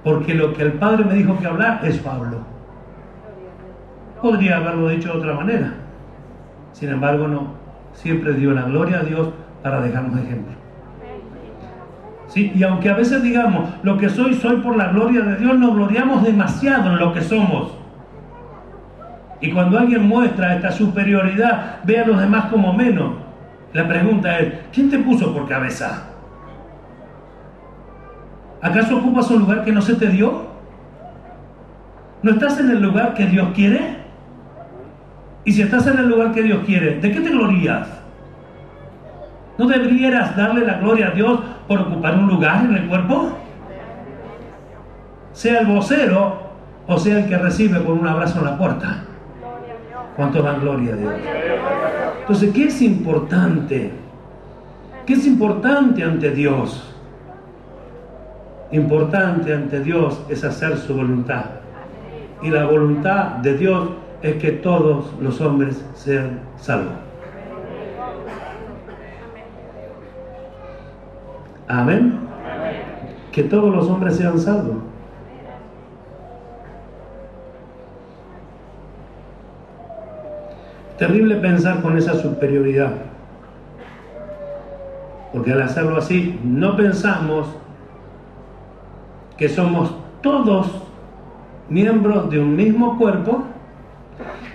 porque lo que el Padre me dijo que hablar, eso hablo. Podría haberlo dicho de otra manera. Sin embargo, no. Siempre dio la gloria a Dios para dejarnos ejemplo. ¿Sí? Y aunque a veces digamos, lo que soy por la gloria de Dios, nos gloriamos demasiado en lo que somos. Y cuando alguien muestra esta superioridad, ve a los demás como menos. La pregunta es, ¿quién te puso por cabeza? ¿Acaso ocupas un lugar que no se te dio? ¿No estás en el lugar que Dios quiere? Y si estás en el lugar que Dios quiere, ¿de qué te glorías? ¿No deberías darle la gloria a Dios por ocupar un lugar en el cuerpo? Sea el vocero o sea el que recibe con un abrazo en la puerta. ¿Cuánto dan gloria a Dios? Entonces, ¿qué es importante? ¿Qué es importante ante Dios? Importante ante Dios es hacer su voluntad. Y la voluntad de Dios es que todos los hombres sean salvos. Amén. Que todos los hombres sean salvos. Terrible pensar con esa superioridad. Porque al hacerlo así, no pensamos que somos todos miembros de un mismo cuerpo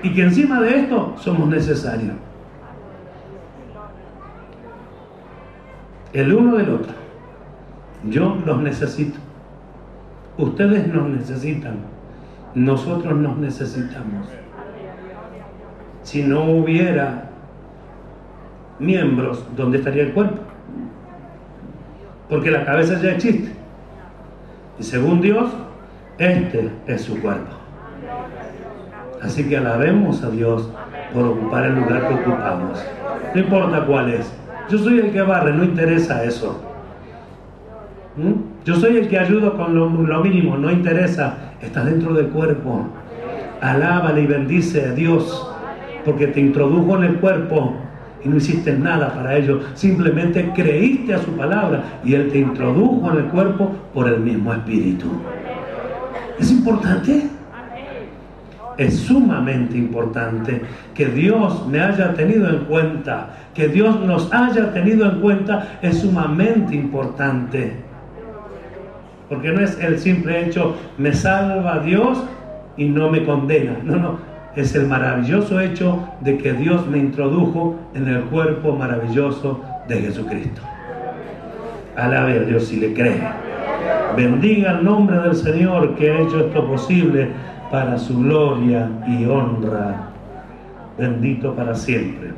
y que encima de esto somos necesarios. El uno del otro. Yo los necesito. Ustedes nos necesitan. Nosotros nos necesitamos. Si no hubiera miembros, ¿dónde estaría el cuerpo? Porque la cabeza ya existe. Y según Dios, este es su cuerpo. Así que alabemos a Dios por ocupar el lugar que ocupamos. No importa cuál es. Yo soy el que barre, no interesa eso. Yo soy el que ayudo con lo mínimo, no interesa, estás dentro del cuerpo. Alábale y bendice a Dios, porque te introdujo en el cuerpo y no hiciste nada para ello, simplemente creíste a su palabra y Él te introdujo en el cuerpo por el mismo Espíritu. ¿Es importante? Es sumamente importante que Dios me haya tenido en cuenta, que Dios nos haya tenido en cuenta, es sumamente importante. Porque no es el simple hecho, me salva Dios y no me condena. No, es el maravilloso hecho de que Dios me introdujo en el cuerpo maravilloso de Jesucristo. Alabe a Dios si le cree. Bendiga el nombre del Señor que ha hecho esto posible para su gloria y honra. Bendito para siempre.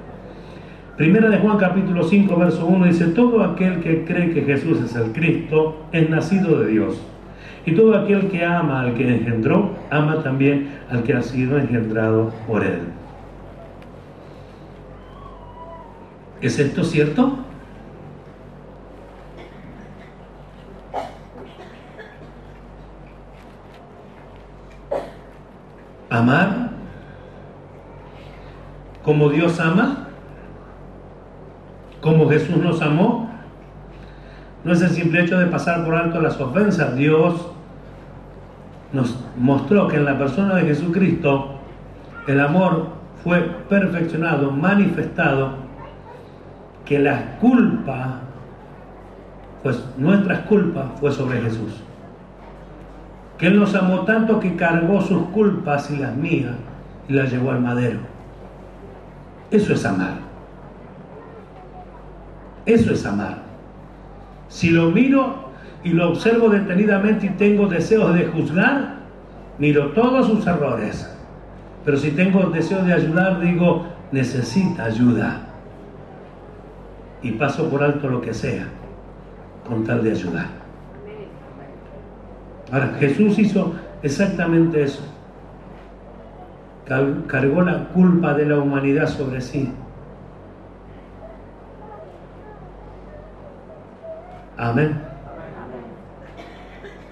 Primera de Juan capítulo 5 verso 1 dice: todo aquel que cree que Jesús es el Cristo es nacido de Dios. Y todo aquel que ama al que engendró, ama también al que ha sido engendrado por Él. ¿Es esto cierto? Amar como Dios ama, como Jesús nos amó, no es el simple hecho de pasar por alto las ofensas. Dios nos mostró que en la persona de Jesucristo el amor fue perfeccionado, manifestado, que la culpa, pues nuestras culpas fue sobre Jesús. Que Él nos amó tanto que cargó sus culpas y las mías y las llevó al madero. Eso es amar. Eso es amar. Si lo miro y lo observo detenidamente y tengo deseos de juzgar, miro todos sus errores. Pero si tengo deseos de ayudar, digo, necesita ayuda. Y paso por alto lo que sea, con tal de ayudar. Ahora, Jesús hizo exactamente eso. Cargó la culpa de la humanidad sobre sí. Amén.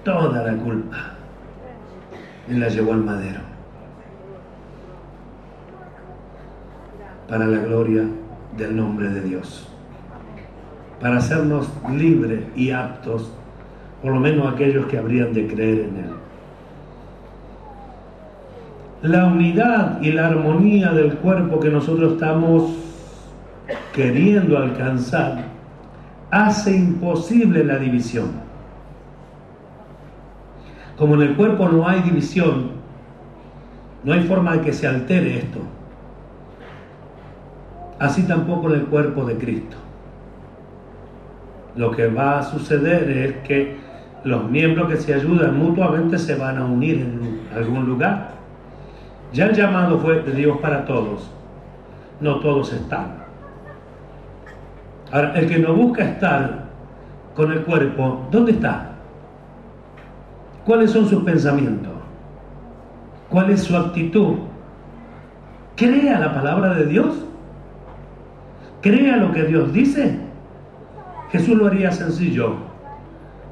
Toda la culpa y la llevó al madero para la gloria del nombre de Dios, para hacernos libres y aptos, por lo menos aquellos que habrían de creer en Él. La unidad y la armonía del cuerpo que nosotros estamos queriendo alcanzar hace imposible la división. Como en el cuerpo no hay división, no hay forma de que se altere esto. Así tampoco en el cuerpo de Cristo. Lo que va a suceder es que los miembros que se ayudan mutuamente se van a unir en algún lugar. Ya el llamado fue de Dios para todos. No todos están. Ahora, el que no busca estar con el cuerpo, ¿dónde está? ¿Cuáles son sus pensamientos? ¿Cuál es su actitud? ¿Crea la palabra de Dios? ¿Crea lo que Dios dice? Jesús lo haría sencillo.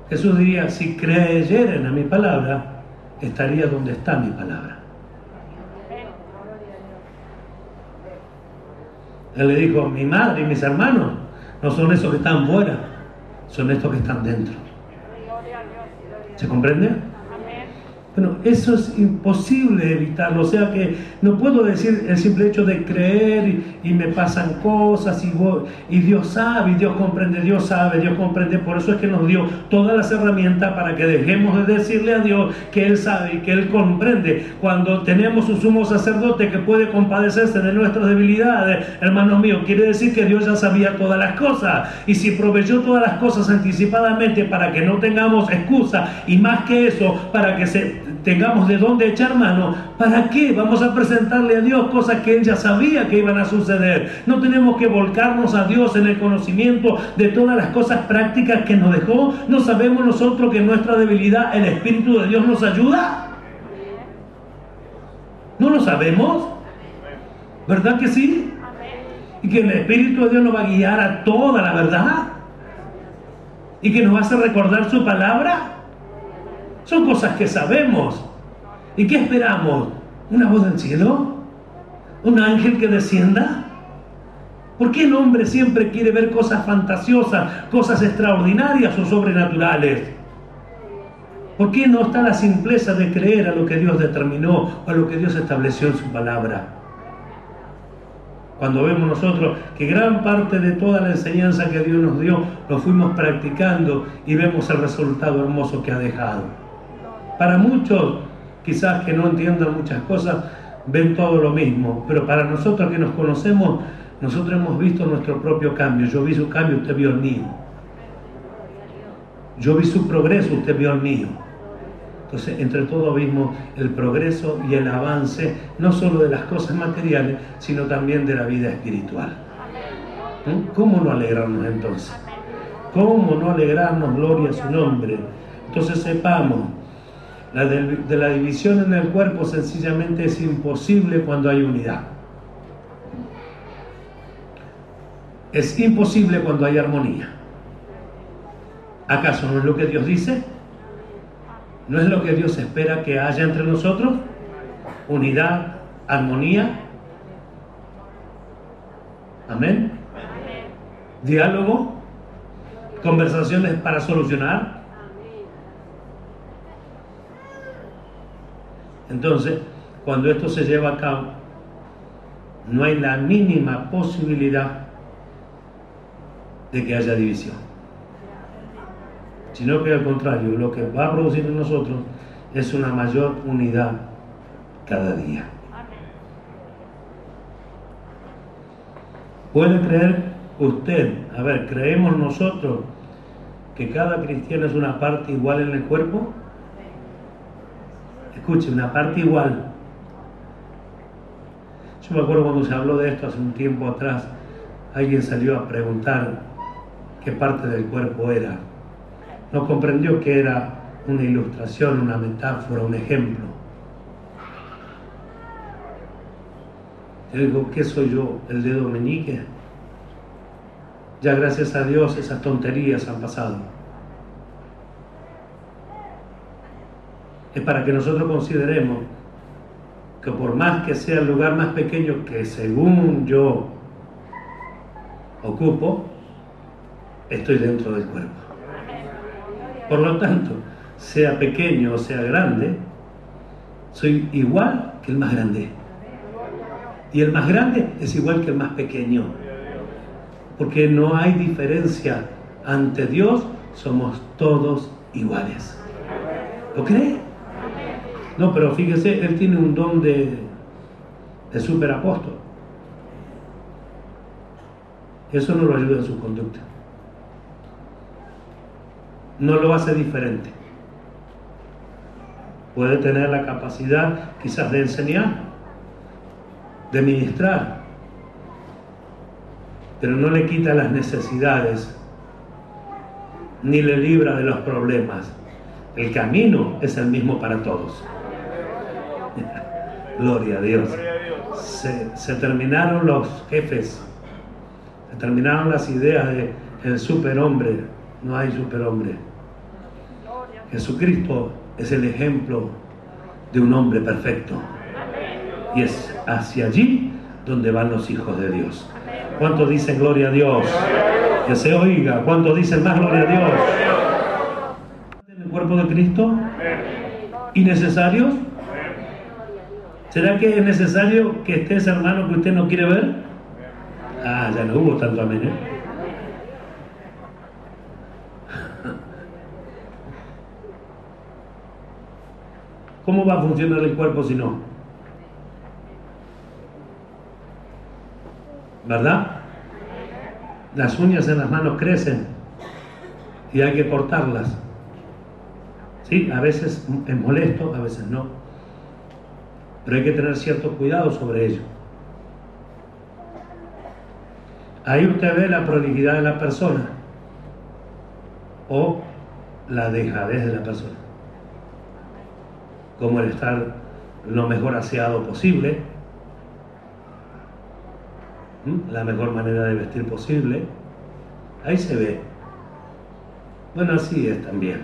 Jesús diría, si creyeran a mi palabra, estaría donde está mi palabra. Él le dijo, mi madre y mis hermanos no son esos que están fuera, son estos que están dentro. ¿Se comprende? Bueno, eso es imposible evitarlo. O sea que no puedo decir el simple hecho de creer y me pasan cosas y Dios sabe, y Dios comprende, Dios sabe, Dios comprende. Por eso es que nos dio todas las herramientas para que dejemos de decirle a Dios que Él sabe y que Él comprende. Cuando tenemos un sumo sacerdote que puede compadecerse de nuestras debilidades, hermanos míos, quiere decir que Dios ya sabía todas las cosas. Y si proveyó todas las cosas anticipadamente para que no tengamos excusa, y más que eso, para que tengamos de dónde echar mano, ¿para qué vamos a presentarle a Dios cosas que Él ya sabía que iban a suceder? No tenemos que volcarnos a Dios en el conocimiento de todas las cosas prácticas que nos dejó. ¿No sabemos nosotros que en nuestra debilidad el Espíritu de Dios nos ayuda? ¿No lo sabemos? ¿Verdad que sí? Y que el Espíritu de Dios nos va a guiar a toda la verdad. y que nos hace recordar su palabra. Son cosas que sabemos. ¿Y qué esperamos? ¿Una voz del cielo? ¿Un ángel que descienda? ¿Por qué el hombre siempre quiere ver cosas fantasiosas, cosas extraordinarias o sobrenaturales? ¿Por qué no está la simpleza de creer a lo que Dios determinó o a lo que Dios estableció en su palabra? Cuando vemos nosotros que gran parte de toda la enseñanza que Dios nos dio, lo fuimos practicando y vemos el resultado hermoso que ha dejado. Para muchos, quizás que no entiendan muchas cosas, ven todo lo mismo, pero para nosotros que nos conocemos, nosotros hemos visto nuestro propio cambio. Yo vi su cambio, usted vio el mío. Yo vi su progreso, usted vio el mío. Entonces, entre todos vimos el progreso y el avance, no solo de las cosas materiales, sino también de la vida espiritual. ¿Cómo no alegrarnos entonces? ¿Cómo no alegrarnos? Gloria a su nombre. Entonces sepamos, de la división en el cuerpo sencillamente es imposible cuando hay unidad. Es imposible cuando hay armonía. ¿Acaso no es lo que Dios dice? ¿No es lo que Dios espera que haya entre nosotros? Unidad, armonía. Amén. Diálogo, conversaciones para solucionar. Entonces, cuando esto se lleva a cabo, no hay la mínima posibilidad de que haya división, sino que al contrario, lo que va a producir en nosotros es una mayor unidad cada día. ¿Puede creer usted? A ver, ¿creemos nosotros que cada cristiano es una parte igual en el cuerpo? Escuche, una parte igual. Yo me acuerdo cuando se habló de esto hace un tiempo atrás, alguien salió a preguntar qué parte del cuerpo era. No comprendió que era una ilustración, una metáfora, un ejemplo. Yo digo, ¿qué soy yo? ¿El dedo meñique? Ya gracias a Dios esas tonterías han pasado. Es para que nosotros consideremos que por más que sea el lugar más pequeño que según yo ocupo, estoy dentro del cuerpo. Por lo tanto, sea pequeño o sea grande, soy igual que el más grande. Y el más grande es igual que el más pequeño. Porque no hay diferencia. Ante Dios somos todos iguales. ¿Lo cree? No, pero fíjese, él tiene un don de superapóstol. Eso no lo ayuda en su conducta. No lo hace diferente. Puede tener la capacidad quizás de enseñar, de ministrar, pero no le quita las necesidades, ni le libra de los problemas. El camino es el mismo para todos. Gloria a Dios. Se terminaron los jefes, se terminaron las ideas de el superhombre. No hay superhombre. Jesucristo es el ejemplo de un hombre perfecto. Y es hacia allí donde van los hijos de Dios. ¿Cuántos dicen gloria a Dios? Que se oiga. ¿Cuántos dicen más gloria a Dios? ¿En el cuerpo de Cristo? ¿Innecesarios? ¿Será que es necesario que esté ese hermano que usted no quiere ver? Ah, ya no hubo tanto amén, ¿eh? ¿Cómo va a funcionar el cuerpo si no? ¿Verdad? Las uñas en las manos crecen y hay que cortarlas. Sí, a veces es molesto, a veces no. Pero hay que tener cierto cuidado sobre ello. Ahí usted ve la prolijidad de la persona o la dejadez de la persona. Como el estar lo mejor aseado posible, la mejor manera de vestir posible. Ahí se ve. Bueno, así es también.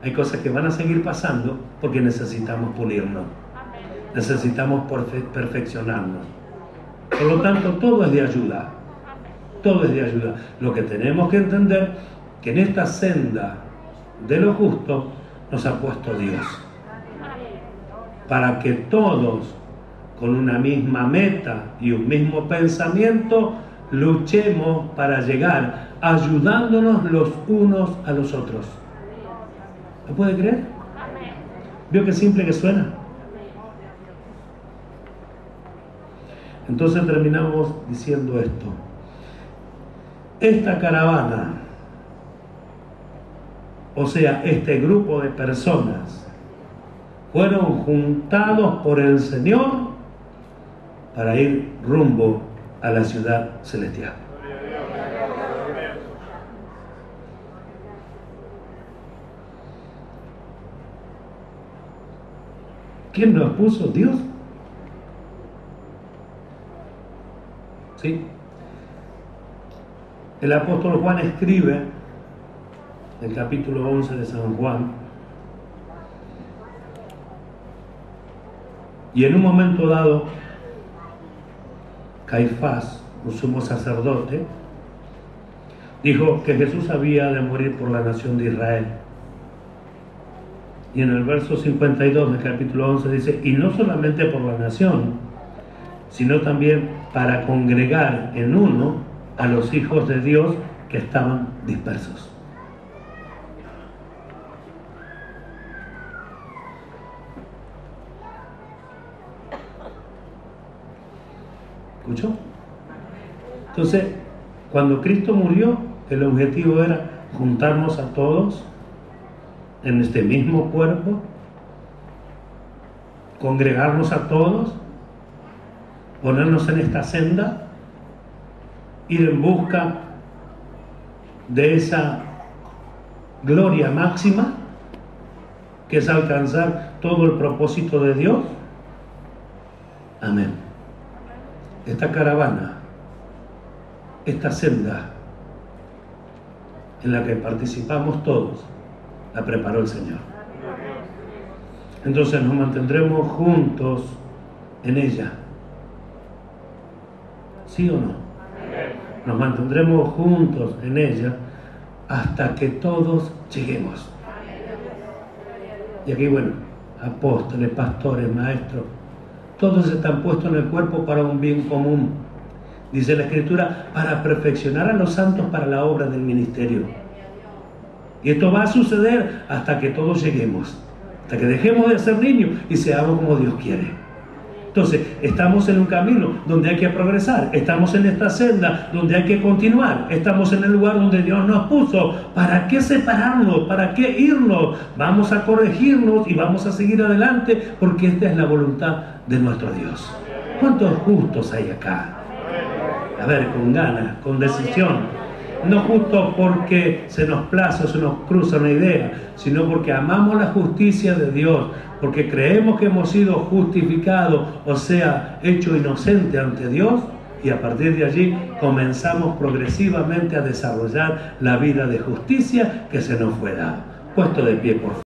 Hay cosas que van a seguir pasando porque necesitamos pulirnos. Necesitamos perfeccionarnos. Por lo tanto, todo es de ayuda. Todo es de ayuda. Lo que tenemos que entender que en esta senda de lo justo nos ha puesto Dios. Para que todos, con una misma meta y un mismo pensamiento, luchemos para llegar ayudándonos los unos a los otros. ¿Lo puede creer? ¿Vio qué simple que suena? Entonces terminamos diciendo esto. Esta caravana, o sea, este grupo de personas, fueron juntados por el Señor para ir rumbo a la ciudad celestial. ¿Quién nos puso? Dios. ¿Sí? El apóstol Juan escribe en el capítulo 11 de San Juan, y en un momento dado, Caifás, un sumo sacerdote, dijo que Jesús había de morir por la nación de Israel. Y en el verso 52 del capítulo 11 dice, y no solamente por la nación, sino también para congregar en uno a los hijos de Dios que estaban dispersos. ¿Escuchó? Entonces, cuando Cristo murió, el objetivo era juntarnos a todos en este mismo cuerpo, congregarnos a todos, ponernos en esta senda, ir en busca de esa gloria máxima, que es alcanzar todo el propósito de Dios. Amén. Esta caravana, esta senda en la que participamos todos, la preparó el Señor. Entonces nos mantendremos juntos en ella. ¿Sí o no? Nos mantendremos juntos en ella hasta que todos lleguemos. Y aquí, bueno, apóstoles, pastores, maestros, todos están puestos en el cuerpo para un bien común. Dice la Escritura, para perfeccionar a los santos para la obra del ministerio. Y esto va a suceder hasta que todos lleguemos, hasta que dejemos de ser niños y seamos como Dios quiere. Entonces, estamos en un camino donde hay que progresar, estamos en esta senda donde hay que continuar, estamos en el lugar donde Dios nos puso. ¿Para qué separarnos? ¿Para qué irnos? Vamos a corregirnos y vamos a seguir adelante porque esta es la voluntad de nuestro Dios. ¿Cuántos justos hay acá? A ver, con ganas, con decisión. No justo porque se nos place o se nos cruza una idea, sino porque amamos la justicia de Dios, porque creemos que hemos sido justificados, o sea, hecho inocente ante Dios, y a partir de allí comenzamos progresivamente a desarrollar la vida de justicia que se nos fue dada. Puesto de pie, por favor.